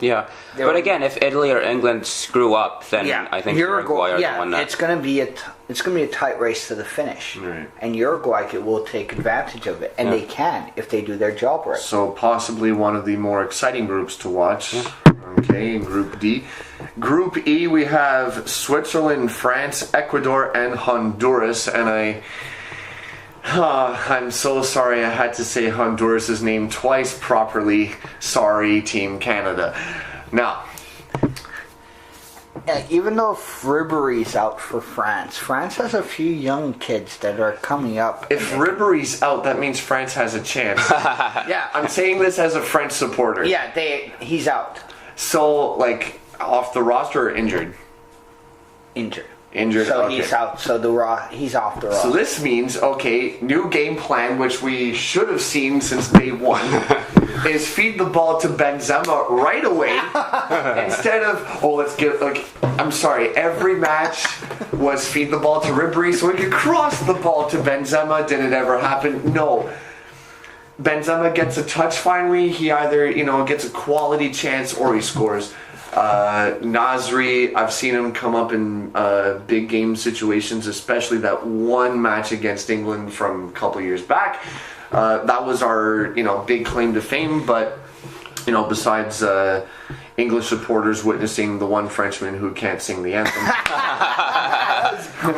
Yeah. But again, if Italy or England screw up, then I think Uruguay are the one that... it's gonna be a tight race to the finish, Right. and Uruguay will take advantage of it, and they can if they do their job right. So possibly one of the more exciting groups to watch. Okay, in Group D. Group E, we have Switzerland, France, Ecuador, and Honduras. And I'm so sorry I had to say Honduras' name twice properly. Sorry, Team Canada. Now, Even though Ribéry's out for France, France has a few young kids that are coming up. if Ribéry's out, that means France has a chance. Yeah, I'm saying this as a French supporter. yeah, he's out, So, like, off the roster or injured? injured. Injured, So okay. he's out. So he's off the roster. So this means, okay, new game plan, which we should have seen since day one, is feed the ball to Benzema right away instead of, let's get, like, I'm sorry, every match was feed the ball to Ribéry so we could cross the ball to Benzema. Did it ever happen? No. Benzema gets a touch finally. He either, you know, gets a quality chance or he scores. Nasri, I've seen him come up in big game situations, especially that one match against England from a couple years back. That was our, you know, big claim to fame, but, you know, besides English supporters witnessing the one Frenchman who can't sing the anthem.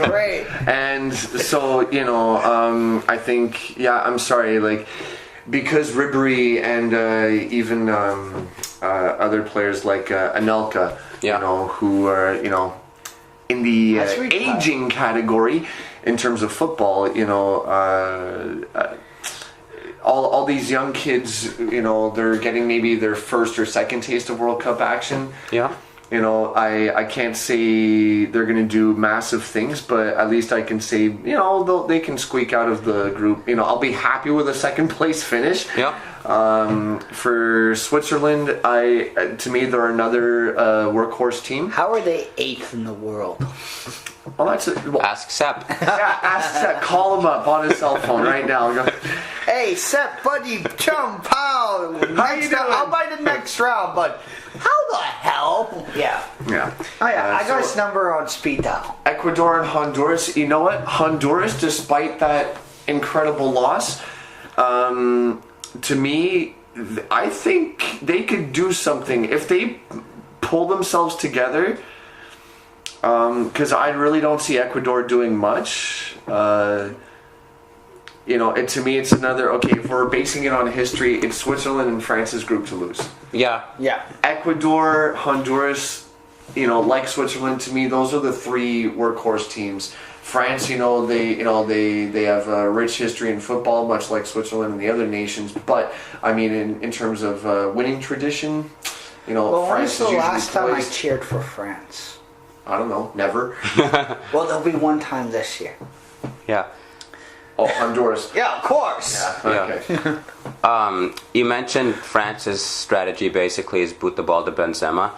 Great. And so, you know, I think, I'm sorry, like, because Ribéry and even other players like Anelka, you know, who are, you know, in the aging category in terms of football, you know, all these young kids, you know, they're getting maybe their first or second taste of World Cup action. Yeah. You know, I can't say they're going to do massive things, but at least I can say, you know, they can squeak out of the group. You know, I'll be happy with a second place finish. Yeah. For Switzerland, to me, they're another workhorse team. How are they 8th in the world? Well, that's it. Well, Ask Sepp. yeah, ask Seth. Call him up on his cell phone right now. Go, Hey, Seth, buddy, chum, pal. How you doing? I'll buy the next round, but how the hell? Yeah. yeah. Oh, yeah, I got so his number on speed dial. Ecuador and Honduras. You know what? Honduras, despite that incredible loss, to me, I think they could do something if they pull themselves together. Because I really don't see Ecuador doing much. You know, to me, it's another, okay, if we're basing it on history, it's Switzerland and France's group to lose. Yeah. Yeah. Ecuador, Honduras, you know, like Switzerland, to me, those are the three workhorse teams. France, they have a rich history in football, much like Switzerland and the other nations. But I mean, in terms of winning tradition, you know, Well, France when's is the usually last time I poised. cheered for France? I don't know, never. Well, there'll be one time this year. Yeah. Oh, Honduras. Yeah, of course. Okay. You mentioned France's strategy basically is boot the ball to Benzema.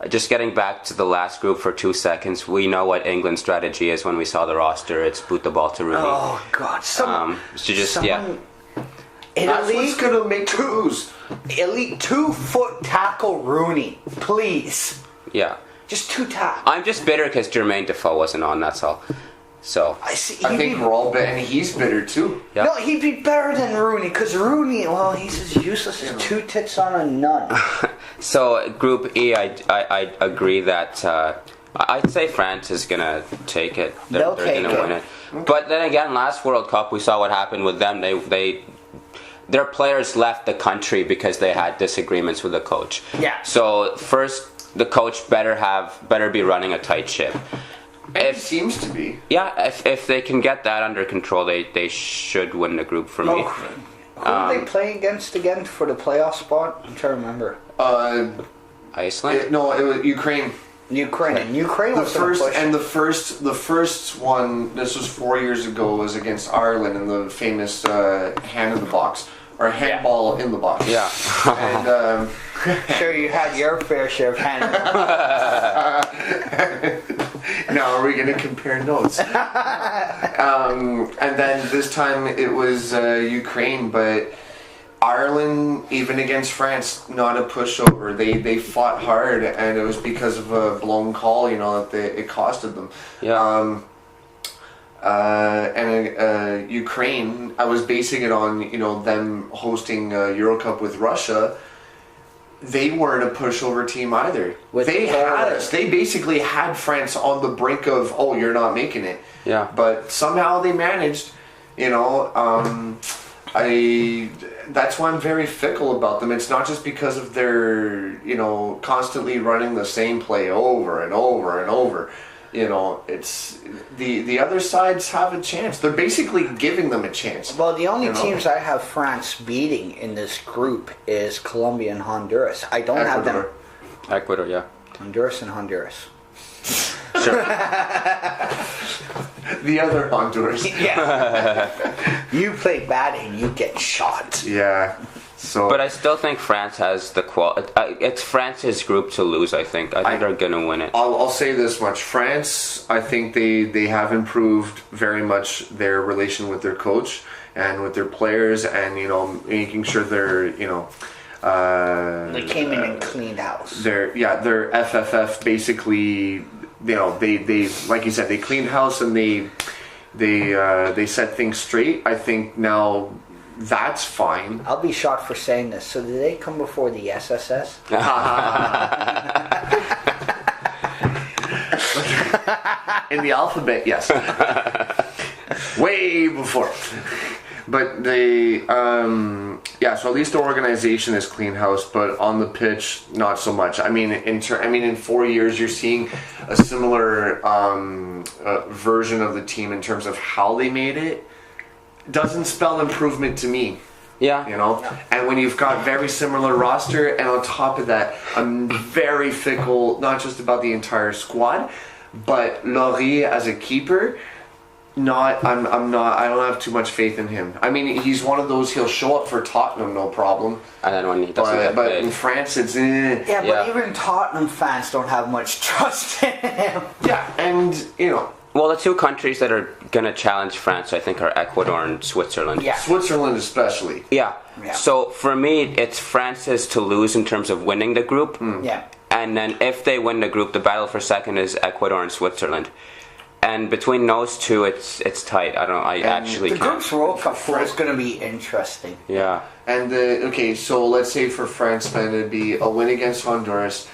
Just getting back to the last group for 2 seconds, we know what England's strategy is when we saw the roster. It's boot the ball to Rooney. Oh, God. So just, yeah. That's Elite, what's going to make you lose. elite 2-foot tackle Rooney, please. Yeah. Just 2 tackles. I'm just bitter because Jermaine Defoe wasn't on, that's all. So, I see. I think we're all and he's bitter too. yeah. No, he'd be better than Rooney, because Rooney, well, he's as useless as 2 tits on a nun. So Group E, I agree that I'd say France is gonna take it. They'll They're take gonna it. win it. But then again, last World Cup we saw what happened with them. Their players left the country because they had disagreements with the coach. Yeah. So first, the coach better be running a tight ship. It seems to be. Yeah, if they can get that under control, they should win the group for me. Oh, who are they playing against again for the playoff spot? I'm trying to remember. Iceland? It was Ukraine. Ukraine. Ukraine The was gonna first push. and the first one. This was 4 years ago. Was against Ireland in the famous hand in the box or handball in the box. Yeah. And Sure, you had your fair share of hand. now are we going to compare notes? And then this time it was Ukraine, but Ireland, even against France, not a pushover. They fought hard, and it was because of a blown call, that it costed them. Yeah. And Ukraine, I was basing it on them hosting Euro Cup with Russia. They weren't a pushover team either. They had us. They basically had France on the brink of, oh, you're not making it. Yeah. But somehow they managed. That's why I'm very fickle about them. It's not just because of their, constantly running the same play over and over and over. It's the other sides have a chance. They're basically giving them a chance. Well, the only teams I have France beating in this group is Colombia and Honduras. I don't have them. Ecuador, yeah. Honduras and Honduras. Sure. The other Honduras. Yeah. You play bad and you get shot. Yeah. So, But I still think France has the quality. It's France's group to lose, I think. I think they're going to win it. I'll say this much. France, I think they have improved very much their relation with their coach and with their players, and making sure they're They came in and cleaned house. their FFF basically they like you said, they cleaned house and they set things straight. I think now that's fine. I'll be shocked for saying this. So did they come before the SSS? In the alphabet, yes. Way before. But they, so at least the organization is clean house, but on the pitch, not so much. I mean, in 4 years, you're seeing a similar version of the team in terms of how they made it. Doesn't spell improvement to me. Yeah. You know, and when you've got very similar roster, and on top of that, I'm very fickle, not just about the entire squad, but Laurie as a keeper. I'm not. I don't have too much faith in him. I mean, he's one of those. He'll show up for Tottenham, no problem. And then when he doesn't get But paid. in France, it's Yeah, but even Tottenham fans don't have much trust in him. yeah, and you know, Well, the two countries that are going to challenge France, I think, are Ecuador and Switzerland. Yeah. Switzerland especially. Yeah. Yeah. So for me, it's France's to lose in terms of winning the group. Yeah. And then if they win the group, the battle for second is Ecuador and Switzerland. And between those two, it's tight. I actually The can't. Group's World Cup is going to be interesting. Yeah. And okay, so let's say for France, then it'd be a win against Honduras.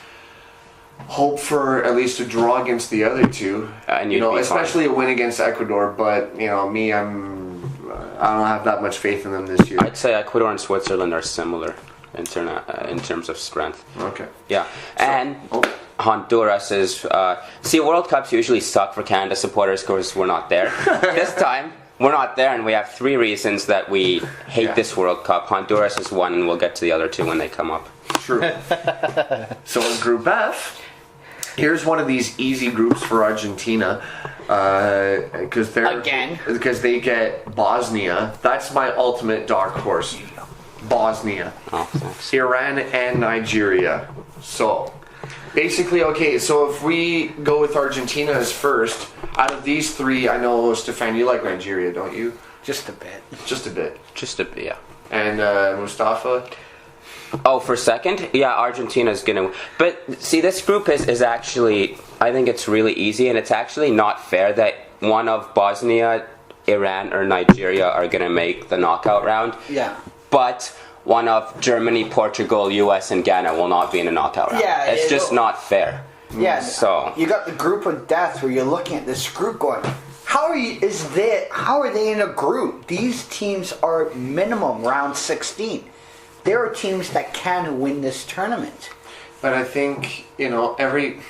Hope for at least a draw against the other two. And you you'd know, be especially a win against Ecuador. But you know, me, I don't have that much faith in them this year. I'd say Ecuador and Switzerland are similar in terms of strength. Okay. Yeah. And Honduras is... see, World Cups usually suck for Canada supporters because we're not there. This time, we're not there, and we have 3 reasons that we hate this World Cup. Honduras is one, and we'll get to the other 2 when they come up. True. So in Group F, here's one of these easy groups for Argentina, because they get Bosnia. That's my ultimate dark horse. Bosnia, Oh, thanks. Iran, and Nigeria. So basically, okay. So if we go with Argentina as first, out of these 3, I know Stefan, you like Nigeria, don't you? Just a bit. Just a bit. Yeah. And Mustafa. Oh, for second? Yeah, Argentina's gonna... But, see, this group is actually... I think it's really easy, and it's actually not fair that one of Bosnia, Iran, or Nigeria are gonna make the knockout round. Yeah. But one of Germany, Portugal, US, and Ghana will not be in a knockout round. Yeah, it's just not fair. Yeah. So... You got the group of death where you're looking at this group going, how are they in a group? These teams are minimum round 16. There are teams that can win this tournament. But I think, you know, every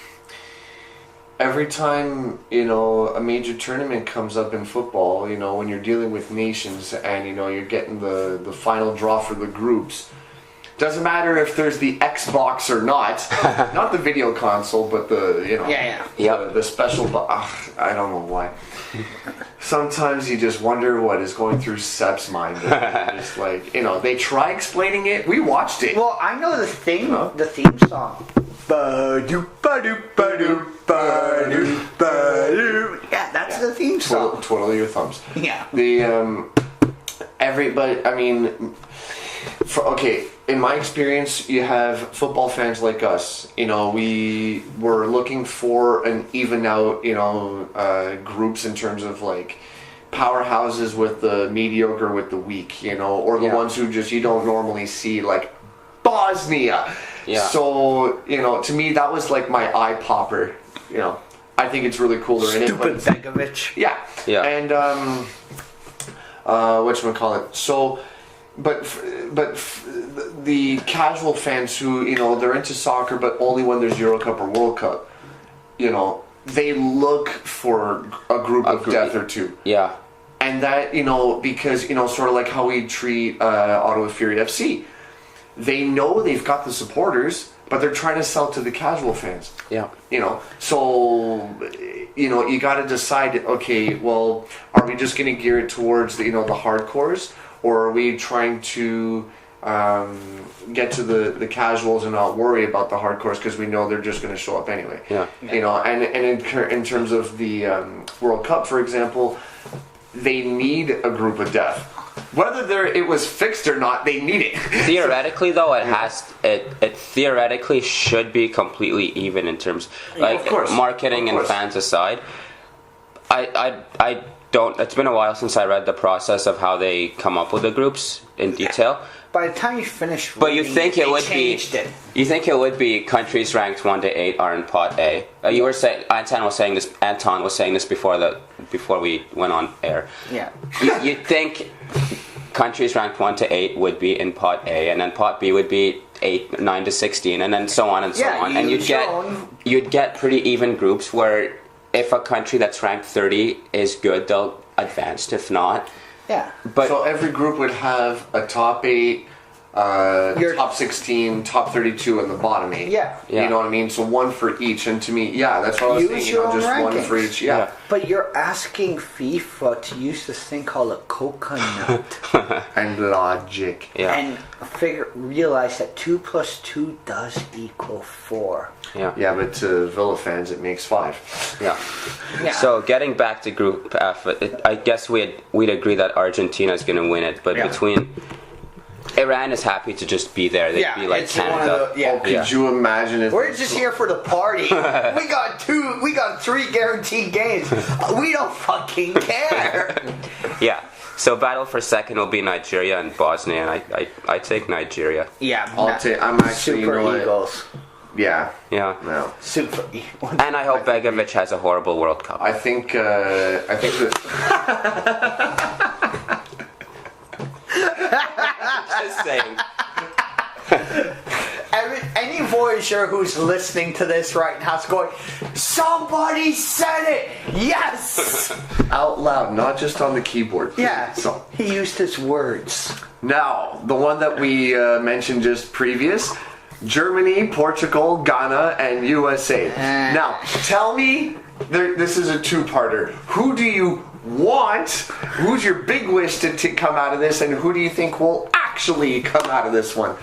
time, you know, a major tournament comes up in football, you know, when you're dealing with nations and, you know, you're getting the final draw for the groups, doesn't matter if there's the Xbox or not, not the video console, but the, you know, the special, I don't know why. Sometimes you just wonder what is going through Sep's mind. It's like, you know, they try explaining it. We watched it. Well, I know the theme song. Ba-do, ba-do, ba-do, ba-do, ba-do. Yeah, that's the theme song. Twiddle your thumbs. Yeah. Everybody, I mean, in my experience, you have football fans like us. You know, we were looking for an even out, you know, groups in terms of like powerhouses with the mediocre with the weak, you know, or the ones who just you don't normally see, like Bosnia. Yeah. So, you know, to me that was like my eye popper. You know, I think it's really cool they're in it. Stupid Begovic. Yeah. Yeah. And whatchamacallit. So, but the casual fans who, you know, they're into soccer, but only when there's Euro Cup or World Cup, you know, they look for a group of death or 2. Yeah. And that, you know, because, you know, sort of like how we treat Ottawa Fury FC. They know they've got the supporters, but they're trying to sell to the casual fans. Yeah. You know, so, you know, you got to decide, okay, well, are we just going to gear it towards the, you know, the hardcores, or are we trying to get to the casuals and not worry about the hardcores because we know they're just going to show up anyway. Yeah. You know, and in terms of the World Cup, for example, they need a group of death. Whether it was fixed or not, they need it. Theoretically, though, it theoretically should be completely even in terms, like, of course. marketing Of and course. fans aside. I don't. It's been a while since I read the process of how they come up with the groups in detail. By the time you finish But you reading, think it they would be? changed it. You think it would be countries ranked 1 to 8 are in Pot A? You were saying Anton was saying this before we went on air. Yeah. You'd think countries ranked 1 to 8 would be in Pot A, and then Pot B would be 9 to 16, and then so on and so on. And you'd get pretty even groups where if a country that's ranked 30 is good, they'll advance. If not, Yeah. But So every group would have a top 8, top 16, top 32, and the bottom 8. Yeah. You know what I mean? So one for each. And to me, yeah, that's what I was Use saying. your own Just one rankings. for each. Yeah. But you're asking FIFA to use this thing called a coconut And logic. yeah, and realize that 2 plus 2 does equal 4. yeah, Yeah, but to Villa fans, it makes 5. yeah. Yeah. So getting back to Group F, I guess we'd agree that Argentina is going to win it, but Yeah. between Iran is happy to just be there. They'd Yeah, be like it's one of Canada. the- yeah. Oh, could you imagine if We're just here for the party. we got 3 guaranteed games. We don't fucking care. Yeah. So battle for second will be Nigeria and Bosnia, and I take Nigeria. Yeah. I'm actually, you Super know what? Eagles. Yeah. Yeah. No. Super Eagles. And I hope Begovic has a horrible World Cup. I think that Just saying. Any Voyager who's listening to this right now is going, somebody said it! Yes! out loud, not just on the keyboard. Yeah, So he used his words. now the one that we mentioned just previous. Germany, Portugal, Ghana, and USA. Now, tell me, this is a two-parter. Who do you want? Who's your big wish to come out of this, and who do you think will actually come out of this one?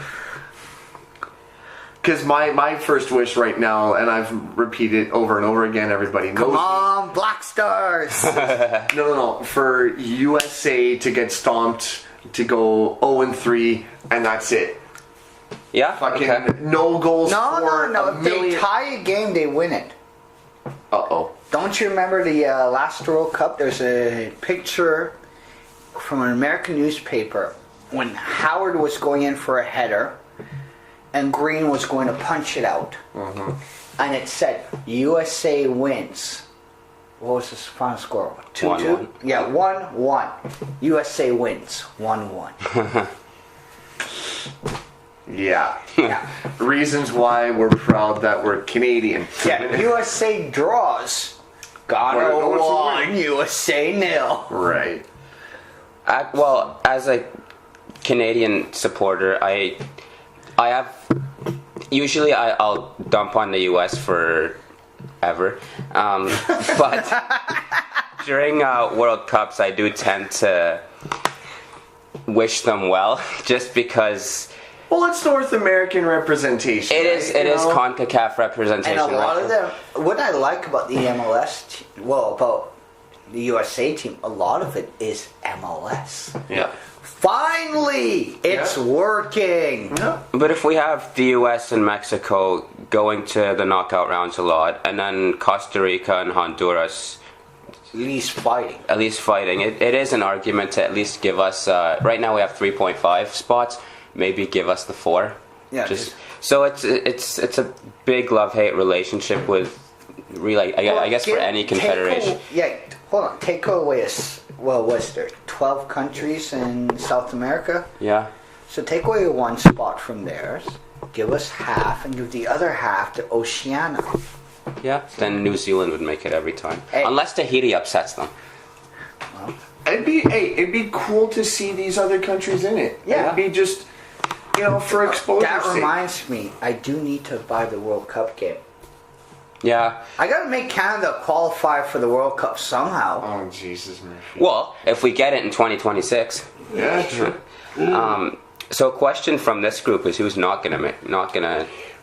Because my first wish right now, and I've repeated it over and over again, everybody knows. Come on, Black Stars! No. For USA to get stomped, to go 0-3, and that's it. Yeah. Fucking Okay. no goals No. for If a they million. tie a game, they win it. Uh-oh. Don't you remember the last World Cup? There's a picture from an American newspaper when Howard was going in for a header and Green was going to punch it out. Mm-hmm. And it said, USA wins. What was the final score? 2-2? 1-1. Yeah, 1-1. USA wins. 1-1. Yeah. Yeah. Reasons why we're proud that we're Canadian. Yeah, USA draws. Ghana Well, no, it's a 1, USA 0. Right. Well, as a Canadian supporter, I have usually I'll dump on the U.S. forever, but during World Cups I do tend to wish them well, just because Well, it's North American representation. it is right? You know? CONCACAF representation. And a lot right? of them, what I like about the MLS, about the USA team, a lot of it is MLS. Yeah. Finally, it's working. Yeah. But if we have the US and Mexico going to the knockout rounds a lot, and then Costa Rica and Honduras At least fighting. at least fighting, it is an argument to at least give us, right now we have 3.5 spots, maybe give us the 4. Yeah, So it's a big love-hate relationship with, really, I guess for any confederation. Hold on. Take away what's there? 12 countries in South America. Yeah. So take away one spot from theirs, give us half, and give the other half to Oceania. Yeah. Then New Zealand would make it every time. Hey. Unless Tahiti upsets them. It'd be cool to see these other countries in it. Yeah. It'd be just, for exposure. That reminds me, I do need to buy the World Cup game. Yeah. I gotta make Canada qualify for the World Cup somehow. Oh, Jesus, Murphy. Well, if we get it in 2026. Yeah, true. So a question from this group is who's not gonna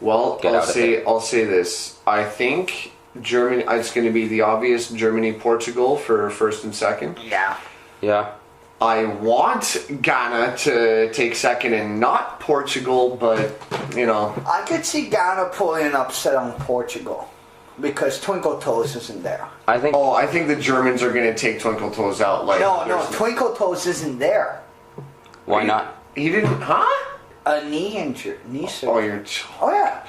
Well, Get out of it. I'll say this. I think Germany. It's going to be the obvious Germany, Portugal for first and second. Yeah. Yeah. I want Ghana to take second and not Portugal, but I could see Ghana pulling an upset on Portugal because Twinkle Toes isn't there. I think I think the Germans are going to take Twinkle Toes out. Like No, there's- Twinkle Toes isn't there. why not? He didn't, huh? A knee injury. Knee surgery. Oh, Oh, yeah.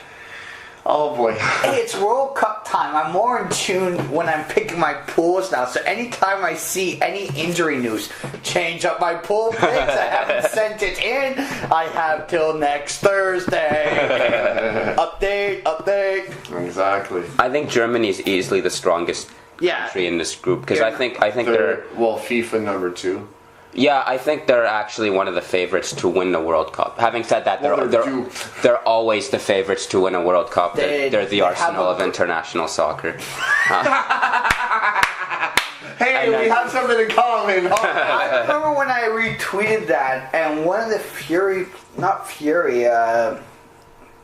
oh boy. Hey, it's World Cup time. I'm more in tune when I'm picking my pools now. So anytime I see any injury news, change up my pool picks. I haven't sent it in. I have till next Thursday. Update. Exactly. I think Germany's easily the strongest Yeah. country in this group because I think they're FIFA number 2. Yeah, I think they're actually one of the favorites to win the World Cup. Having said that, Well, they're always the favorites to win a World Cup. They're the Arsenal of international soccer. Hey, we have something in common. I remember when I retweeted that, and one of the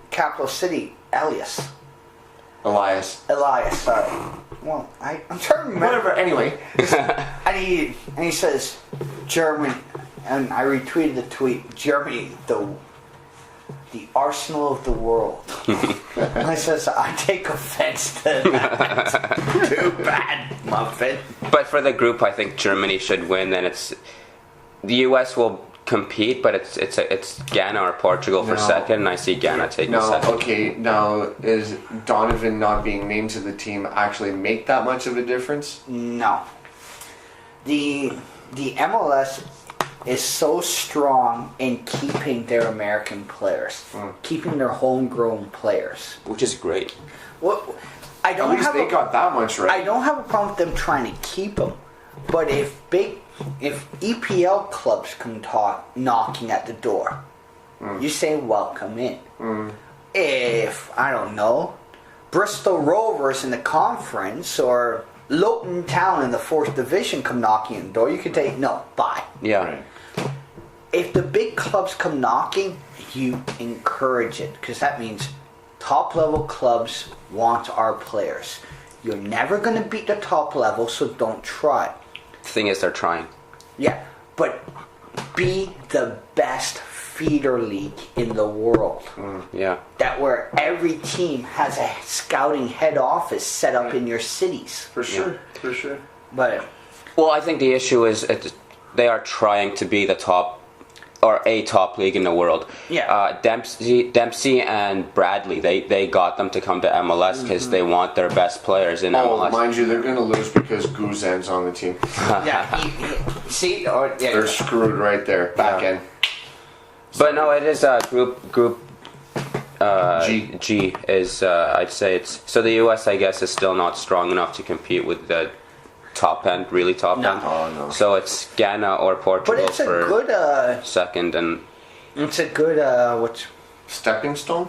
Capital City, Elias, sorry. Well, I'm trying to remember. Whatever. Anyway, and he says, Germany, and I retweeted the tweet, Germany, the Arsenal of the world. And I says, I take offense to that. Too bad, Muffin. But for the group, I think Germany should win. And the US will compete, but it's Ghana or Portugal for second. And I see Ghana taking second. Okay. Now, is Donovan not being named to the team actually make that much of a difference? No. The MLS is so strong in keeping their American players, keeping their homegrown players, Which is great. Well, I don't At least have they got that much right. I don't have a problem with them trying to keep them, but if EPL clubs come knocking at the door, you say welcome in. If I don't know, Bristol Rovers in the conference or Luton Town in the 4th division come knocking at the door, you could say no, bye. Yeah. Right. If the big clubs come knocking, you encourage it, because that means top level clubs want our players. You're never going to beat the top level, so don't try. The thing is, they're trying. Yeah, but be the best feeder league in the world. Yeah. That where every team has a scouting head office set up in your cities. For sure. But Well, I think the issue is they are trying to be the top or a top league in the world. Yeah. Dempsey and Bradley, they got them to come to MLS because they want their best players in MLS. Mind you, they're going to lose because Guzan's on the team. see, They're screwed right there, back end. But no, it is group G. G is I'd say it's so the US I guess is still not strong enough to compete with the top end, really top end. Oh, no. So it's Ghana or Portugal but it's a for good second, and it's a good Stepping stone?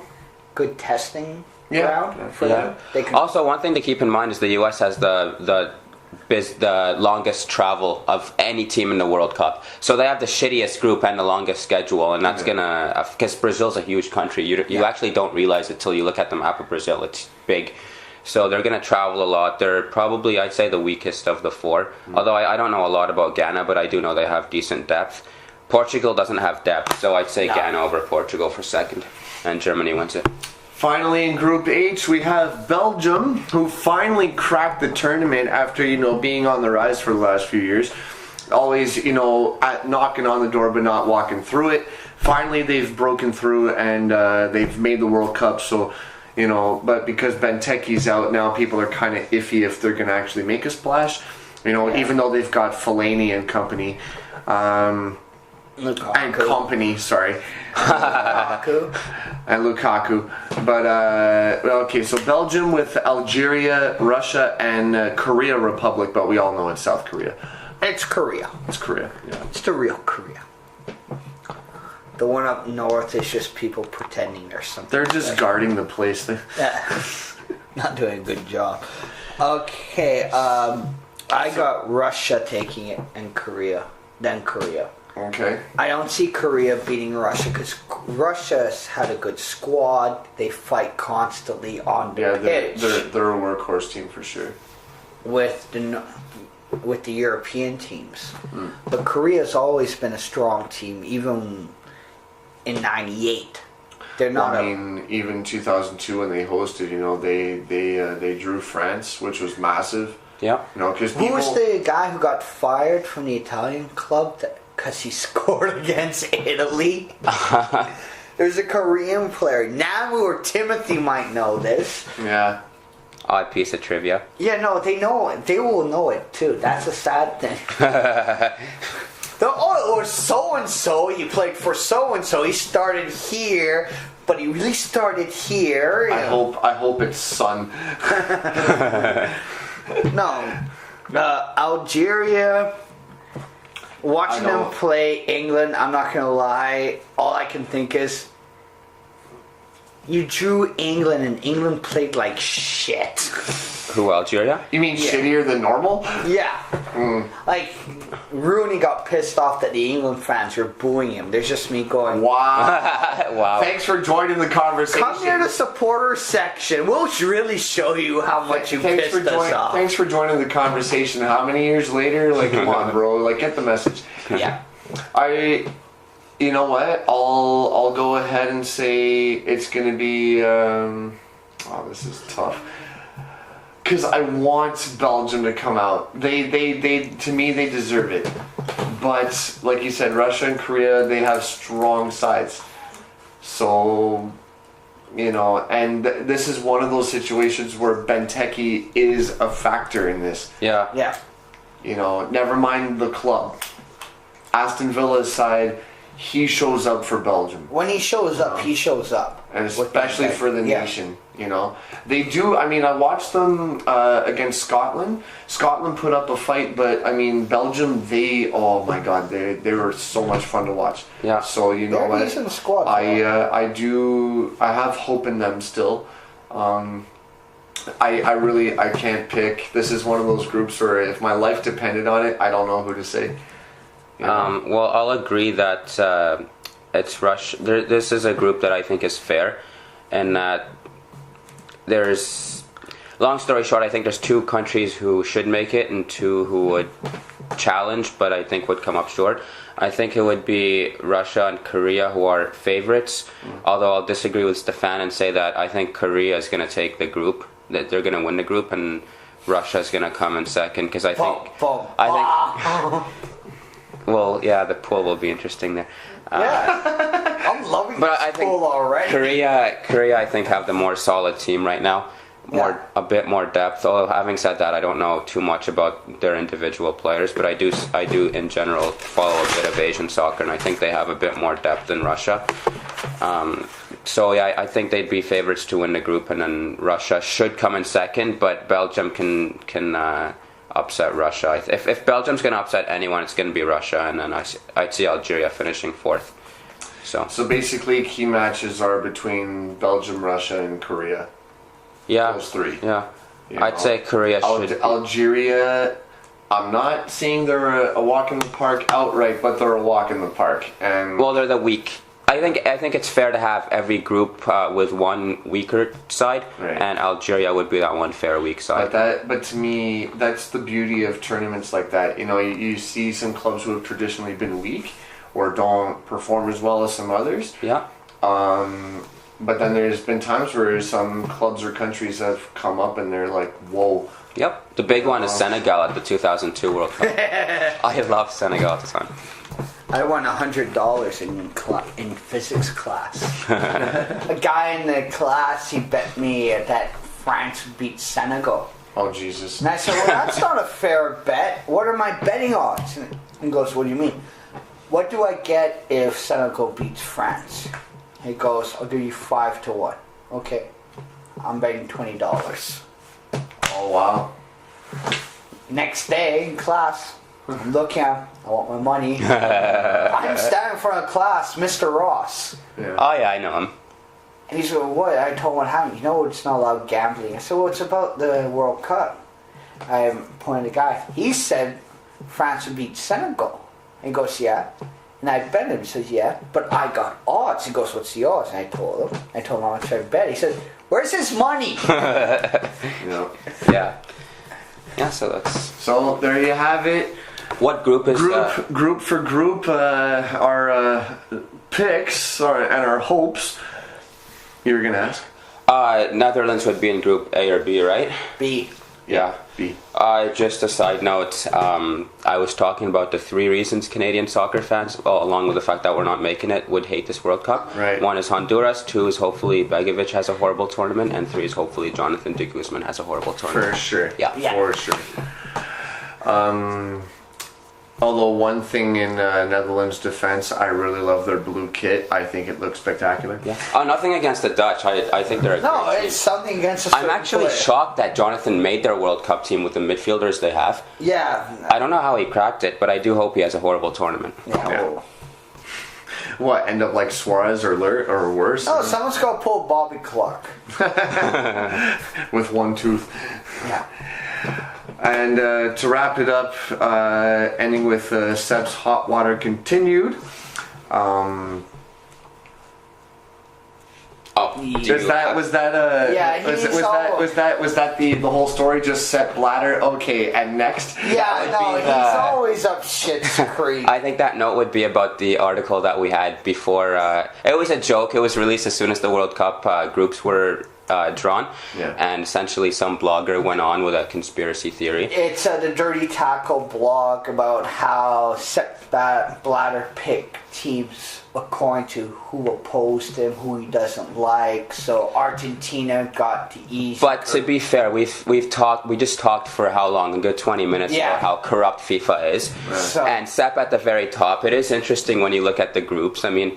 good testing Yeah. ground for them. They can also one thing to keep in mind is the US has the longest travel of any team in the World Cup. So they have the shittiest group and the longest schedule, and that's gonna, because Brazil's a huge country. You actually don't realize it till you look at the map of Brazil. It's big. So they're gonna travel a lot. They're probably, I'd say, the weakest of the four. Although I don't know a lot about Ghana, but I do know they have decent depth. Portugal doesn't have depth, so I'd say Ghana over Portugal for second, and Germany wins it. Finally, in Group H, we have Belgium, who finally cracked the tournament after, being on the rise for the last few years. Always, knocking on the door but not walking through it. Finally, they've broken through and they've made the World Cup. So, but because Benteke's out now, people are kind of iffy if they're going to actually make a splash. Even though they've got Fellaini and company. Lukaku. Sorry. Lukaku. And Lukaku. But, okay, so Belgium with Algeria, Russia, and Korea Republic, but we all know it's South Korea. It's Korea. It's Korea, yeah. It's the real Korea. The one up north is just people pretending there's something. They're just guarding the place. Yeah. Not doing a good job. Okay, I got Russia taking it and Korea. Then Korea. Okay. I don't see Korea beating Russia because Russia's had a good squad. They fight constantly on the pitch. They're a workhorse team for sure. With the European teams. But Korea's always been a strong team, even in '98. They're not. Even 2002 when they hosted, they drew France, which was massive. Yeah. Because who was the guy who got fired from the Italian club because he scored against Italy? There's a Korean player. Namu or Timothy might know this. Yeah. Odd piece of trivia. Yeah, no, they know it. They will know it too. That's a sad thing. Or so-and-so, he played for so-and-so. He started here, but he really started here. I hope it's Son. No. Algeria Watching I know. them play England, I'm not gonna lie. All I can think is, you drew England, and England played like shit. Who, Algeria? You mean Yeah. shittier than normal? Yeah. Like, Rooney got pissed off that the England fans were booing him. There's just me going, Wow. Wow. Thanks for joining the conversation. come near the supporter section. We'll really show you how much you Thanks pissed for us off. Thanks for joining the conversation. How many years later? Like, come on, bro. Like, get the message. Yeah. You know what? I'll go ahead and say it's gonna be. Oh, this is tough. Because I want Belgium to come out. They to me they deserve it. But like you said, Russia and Korea, they have strong sides. So, you know, and this is one of those situations where Benteke is a factor in this. Yeah. Yeah. You know, never mind the club. Aston Villa's side, he shows up for Belgium. When he shows up, he shows up. And With especially that, for the yeah. nation, you know. They do, I mean, I watched them against Scotland. Scotland put up a fight, but, I mean, Belgium, oh my God, they were so much fun to watch. Yeah. So, you know They're a what? decent squad. I have hope in them still. I can't pick. This is one of those groups where if my life depended on it, I don't know who to say. You know? Well, I'll agree that it's Russia. This is a group that I think is fair, and that there's. Long story short, I think there's 2 countries who should make it and 2 who would challenge, but I think would come up short. I think it would be Russia and Korea who are favorites. Although I'll disagree with Stefan and say that I think Korea is going to take the group, that they're going to win the group, and Russia is going to come in second because I think. Well, yeah, the pool will be interesting there. Yeah. I'm loving But this I think pool already. Korea, I think, have the more solid team right now, a bit more depth. Although having said that, I don't know too much about their individual players, but I do in general follow a bit of Asian soccer, and I think they have a bit more depth than Russia. So yeah, I think they'd be favorites to win the group, and then Russia should come in second, but Belgium can upset Russia. If Belgium's going to upset anyone, it's going to be Russia, and then I'd see Algeria finishing 4th. So basically, key matches are between Belgium, Russia, and Korea. yeah, Those 3. Yeah, You I'd know? say Korea should. Algeria, I'm not saying they're a walk in the park outright, but they're a walk in the park. And Well, they're the weak. I think it's fair to have every group with one weaker side, Right. and Algeria would be that one fair weak side. but to me, that's the beauty of tournaments like that. You know, you see some clubs who have traditionally been weak or don't perform as well as some others. Yeah. But then there's been times where some clubs or countries have come up and they're like, whoa. Yep. The big one is Senegal at the 2002 World Cup. I love Senegal at the time. I won $100 in physics class. A guy in the class, he bet me that France would beat Senegal. Oh, Jesus. And I said, well, that's not a fair bet. What are my betting odds? And he goes, what do you mean? What do I get if Senegal beats France? He goes, I'll give you 5 to 1. Okay. I'm betting $20. Oh, wow. Next day in class, I'm looking at, I want my money. I'm standing in front of class, Mr. Ross. Yeah. Oh yeah, I know him. And he said, well, what? I told him what happened. You know, it's not allowed gambling. I said, well, it's about the World Cup. I pointed at the guy. He said France would beat Senegal. And he goes, yeah. And I bet him. He says, yeah. But I got odds. He goes, what's the odds? And I told him how much I bet. He said, where's his money? Yeah. Yeah. Yeah. So there you have it. what group is Group for group, our picks and our hopes. You were gonna ask? Netherlands would be in Group A or B, right? B. Yeah. B. Just a side note, I was talking about the 3 reasons Canadian soccer fans, along with the fact that we're not making it, would hate this World Cup. Right. 1 is Honduras, 2 is hopefully Begovic has a horrible tournament, and 3 is hopefully Jonathan de Guzman has a horrible tournament. For sure. Yeah. Yeah. For sure. Although one thing in Netherlands defense, I really love their blue kit. I think it looks spectacular. Yeah. Oh, nothing against the Dutch. I think they're a No, great team. it's something against a I'm certain actually player. shocked that Jonathan made their World Cup team with the midfielders they have. Yeah. I don't know how he cracked it, but I do hope he has a horrible tournament. Yeah. Well, What, end up like Suarez or worse? no, someone's got to pull Bobby Clark. With one tooth. Yeah. And to wrap it up, ending with Seb's hot water continued. Was that Yeah, was that the whole story? Just Sepp Blatter, okay, and next? Yeah, no, he's always up shit's creek. I think that note would be about the article that we had before. It was a joke. It was released as soon as the World Cup groups were drawn. Yeah. And essentially some blogger went on with a conspiracy theory. It's the Dirty Tackle blog about how Sepp Blatter picked teams according to who opposed him, who he doesn't like. So Argentina got the easy. But to be fair, we just talked for how long? A good 20 minutes about how corrupt FIFA is. So- And Sepp at the very top. It is interesting when you look at the groups. I mean,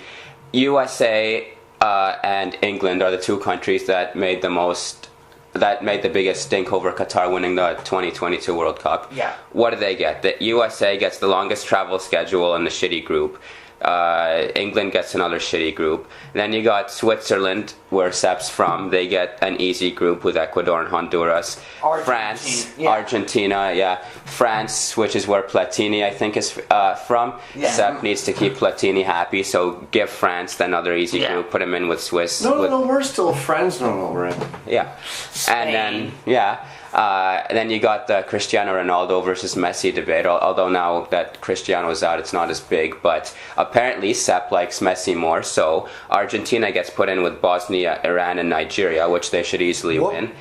USA and England are the two countries that made the biggest stink over Qatar winning the 2022 World Cup. Yeah. What do they get? The USA gets the longest travel schedule in the shitty group. England gets another shitty group. Then you got Switzerland, where Sepp's from. They get an easy group with Ecuador and Honduras. France, Argentina, France, which is where Platini, I think, is from. Yeah. Sepp needs to keep Platini happy, so give France another easy group. Put him in with Swiss. No, we're still friends. No, we're in. Yeah. Spain. And then you got the Cristiano Ronaldo versus Messi debate, although now that Cristiano's out, it's not as big. But apparently Sepp likes Messi more, so Argentina gets put in with Bosnia, Iran, and Nigeria, which they should easily win.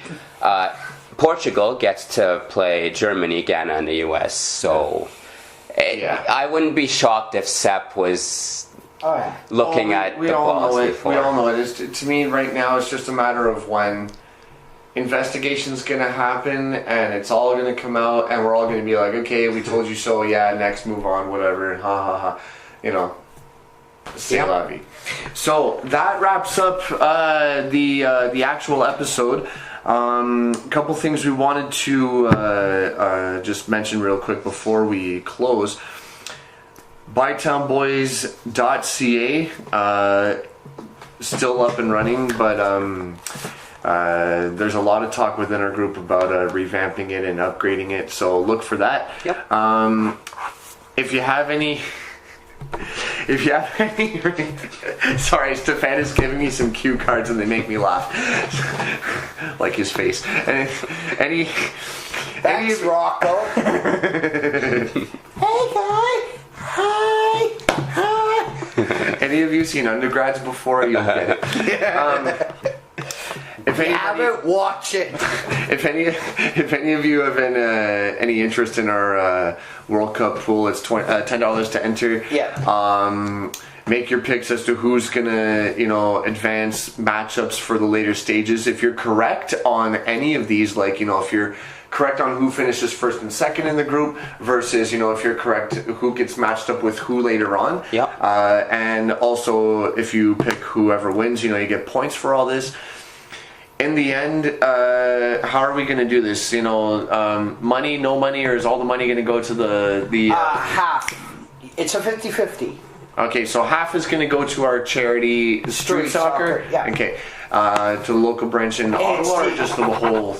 Portugal gets to play Germany, Ghana, and the US, so I wouldn't be shocked if Sepp was looking at the balls before. We all know it. To me, right now, it's just a matter of when investigation's gonna happen and it's all gonna come out and we're all gonna be like, okay, we told you so, next, move on, whatever, ha ha ha, c'est la vie. So that wraps up the actual episode. Couple things we wanted to just mention real quick before we close. bytownboys.ca still up and running, but there's a lot of talk within our group about revamping it and upgrading it, so look for that. Yep. If you have any sorry, Stefan is giving me some cue cards and they make me laugh. Like his face. That's Rocco. Hey guy. Hi. Any of you seen Undergrads before? You'll get it. If Haven't watch it. If any of you have any interest in our World Cup pool, it's $10 to enter. Yeah. Make your picks as to who's gonna advance matchups for the later stages. If you're correct on any of these, like if you're correct on who finishes first and second in the group versus if you're correct who gets matched up with who later on. Yep. And also if you pick whoever wins, you get points for all this. In the end, how are we going to do this? Money, no money, or is all the money going to go to the half. It's a 50-50. Okay, so half is going to go to our charity street soccer. Yeah. Okay, to the local branch in Ottawa, or just the whole?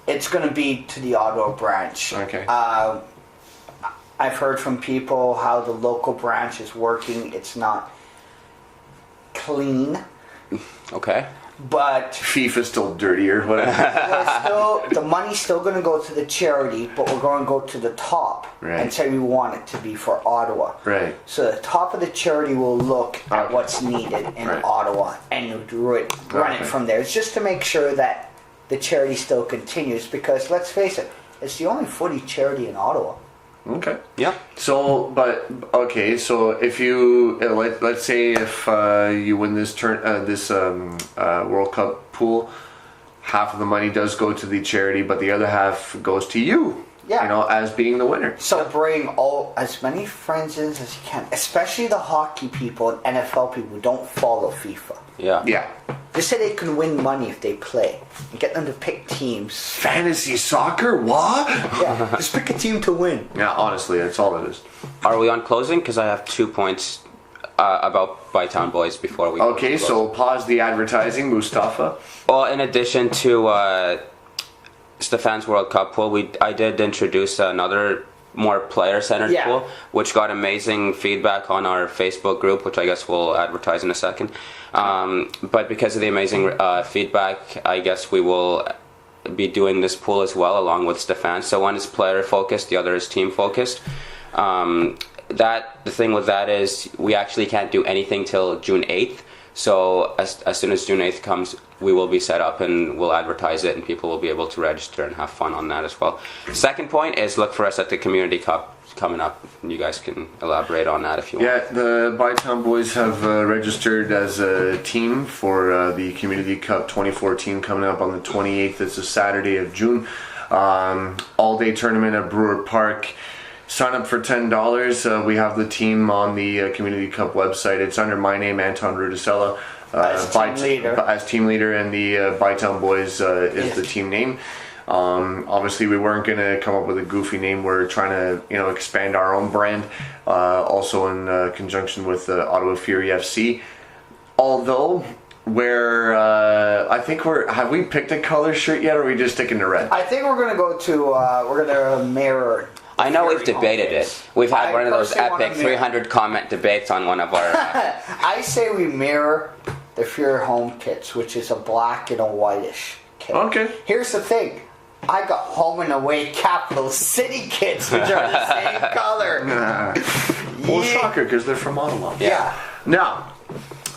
It's going to be to the Ottawa branch. Okay. I've heard from people how the local branch is working. It's not clean. Okay. But FIFA's still dirtier. Whatever. the money's still going to go to the charity, but we're going to go to the top and say we want it to be for Ottawa. Right. So the top of the charity will look at what's needed in Ottawa and run it from there. It's just to make sure that the charity still continues, because let's face it, it's the only footy charity in Ottawa. Okay. Yeah. So if you let's say if you win this World Cup pool, half of the money does go to the charity, but the other half goes to you. Yeah. you know, as being the winner. So bring as many friends in as you can, especially the hockey people and NFL people who don't follow FIFA. Yeah. Yeah. Just say they can win money if they play. And get them to pick teams. Fantasy soccer? What? Yeah, just pick a team to win. Yeah, honestly, that's all it is. Are we on closing? Because I have 2 points about Bytown Boys before we go Okay, to so closing. pause the advertising, Mustafa. Well, in addition to Stefan's World Cup pool, I did introduce another more player-centered Yeah. pool, which got amazing feedback on our Facebook group, which I guess we'll advertise in a second. But because of the amazing feedback, I guess we will be doing this pool as well, along with Stefan. So one is player-focused, the other is team-focused. The thing with that is we actually can't do anything till June 8th. So as soon as June 8th comes, we will be set up and we'll advertise it and people will be able to register and have fun on that as well. Second point is look for us at the Community Cup coming up. You guys can elaborate on that if you want. Yeah, the Bytown Boys have registered as a team for the Community Cup 2014 coming up on the 28th. It's a Saturday of June. All-day tournament at Brewer Park. Sign up for $10. We have the team on the Community Cup website. It's under my name, Anton Rudisella. As team leader, and the Bytown Boys is the team name. Obviously, we weren't going to come up with a goofy name. We're trying to, expand our own brand, also in conjunction with Ottawa Fury FC. Although, have we picked a color shirt yet, or are we just sticking to red? I think we're going to go to, we're going to mirror. I know we've debated it. We've had one of those epic 300 comment debates on one of our... I say we mirror the Fury home kits, which is a black and a whitish kit. Okay. Here's the thing. I got home and away Capital City kits, which are the same color. Well, soccer, because they're from Ottawa. Yeah. Now,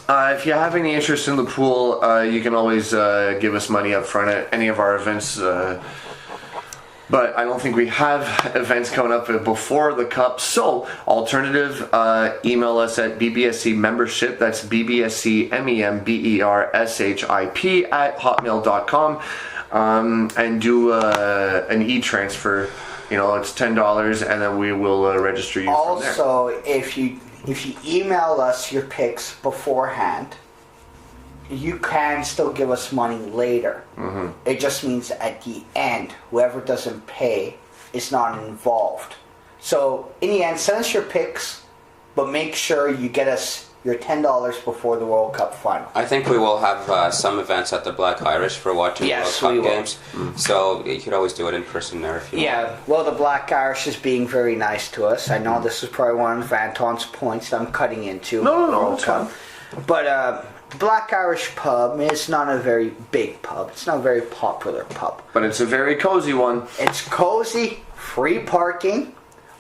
if you have any interest in the pool, you can always give us money up front at any of our events. But I don't think we have events coming up before the Cup. So, alternative, email us at BBSC membership. That's BBSC MEMBERSHIP at hotmail.com. And do an e-transfer. It's $10, and then we will register you from there. Also, if you email us your picks beforehand, you can still give us money later. Mm-hmm. It just means at the end, whoever doesn't pay is not involved. So, in the end, send us your picks, but make sure you get us your $10 before the World Cup final. I think we will have some events at the Black Irish for watching World Cup games. Mm-hmm. So you could always do it in person there if you want. Yeah, well, the Black Irish is being very nice to us. I know this is probably one of Anton's points that I'm cutting into. No, it's fine. But the Black Irish pub is not a very big pub. It's not a very popular pub. But it's a very cozy one. It's cozy, free parking,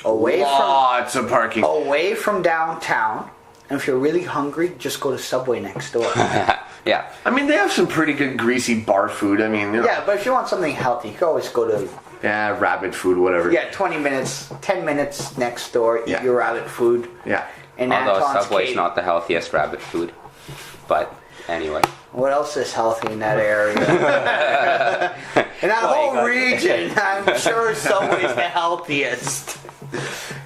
Lots of parking. away from downtown. And if you're really hungry, just go to Subway next door. Yeah. I mean, they have some pretty good greasy bar food. I mean, Yeah, but if you want something healthy, you can always go to... Yeah, rabbit food, whatever. Yeah, 20 minutes, 10 minutes next door, eat your rabbit food. Yeah. And Although Anton's Subway's not the healthiest rabbit food. But anyway. What else is healthy in that area? In that whole region, I'm sure Subway's the healthiest.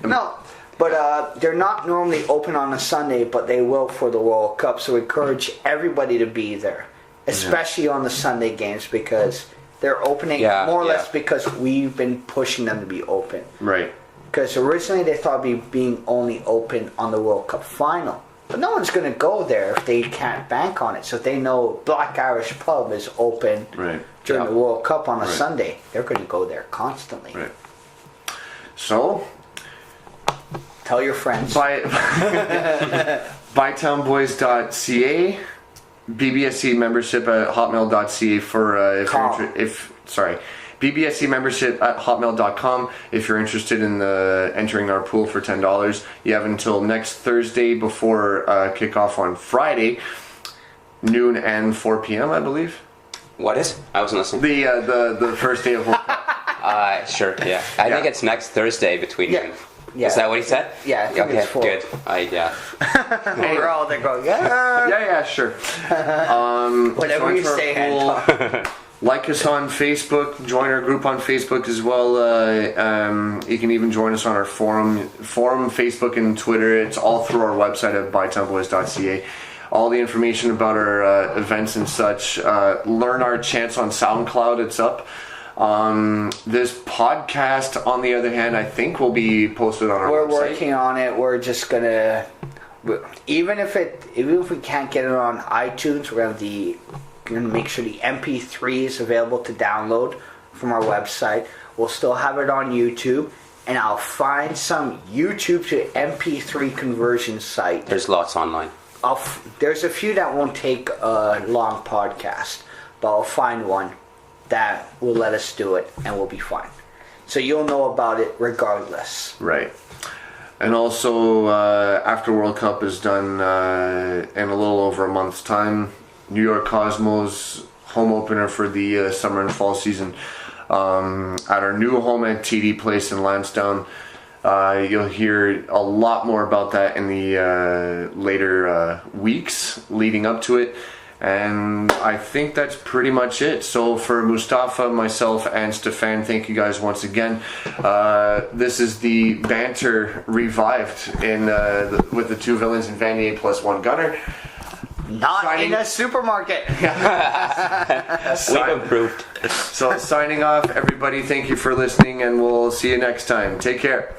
No, but they're not normally open on a Sunday, but they will for the World Cup. So we encourage everybody to be there, especially on the Sunday games, because they're opening more or less because we've been pushing them to be open. Right. Because originally they thought it'd be being only open on the World Cup final. But no one's going to go there if they can't bank on it. So if they know Black Irish Pub is open during the World Cup on a Sunday, they're going to go there constantly. Right. So... Tell your friends. Bytownboys.ca, BBSC membership at hotmail.ca for BBSC membership at hotmail.com if you're interested in entering our pool for $10. You have until next Thursday before kickoff on Friday, noon and 4 p.m. I believe. What is? I wasn't listening. The first day of World Cup. Sure. Yeah. I think it's next Thursday between. Yeah. Is that what he said? Yeah, I think Okay, it's 4. good. Yeah. We're all there going, yeah. Yeah, sure. Whatever you say, Anton. Like us on Facebook, join our group on Facebook as well. You can even join us on our forum, Facebook and Twitter. It's all through our website at bytownboys.ca. All the information about our events and such. Learn our chants on SoundCloud. It's up. This podcast, on the other hand, I think will be posted on our We're website. working on it. We're just gonna, even if we can't get it on iTunes, we're gonna make sure the MP3 is available to download from our website. We'll still have it on YouTube, and I'll find some YouTube to MP3 conversion site. There's lots online. There's a few that won't take a long podcast, but I'll find one that will let us do it, and we'll be fine. So you'll know about it regardless. Right. And also, after World Cup is done in a little over a month's time, New York Cosmos home opener for the summer and fall season at our new home at TD Place in Lansdowne. You'll hear a lot more about that in the later weeks leading up to it. And I think that's pretty much it. So for Mustafa, myself, and Stefan, thank you guys once again. This is the banter revived with the 2 villains and Vanier plus 1 gunner. Not in a supermarket. We've improved. So signing off, everybody. Thank you for listening, and we'll see you next time. Take care.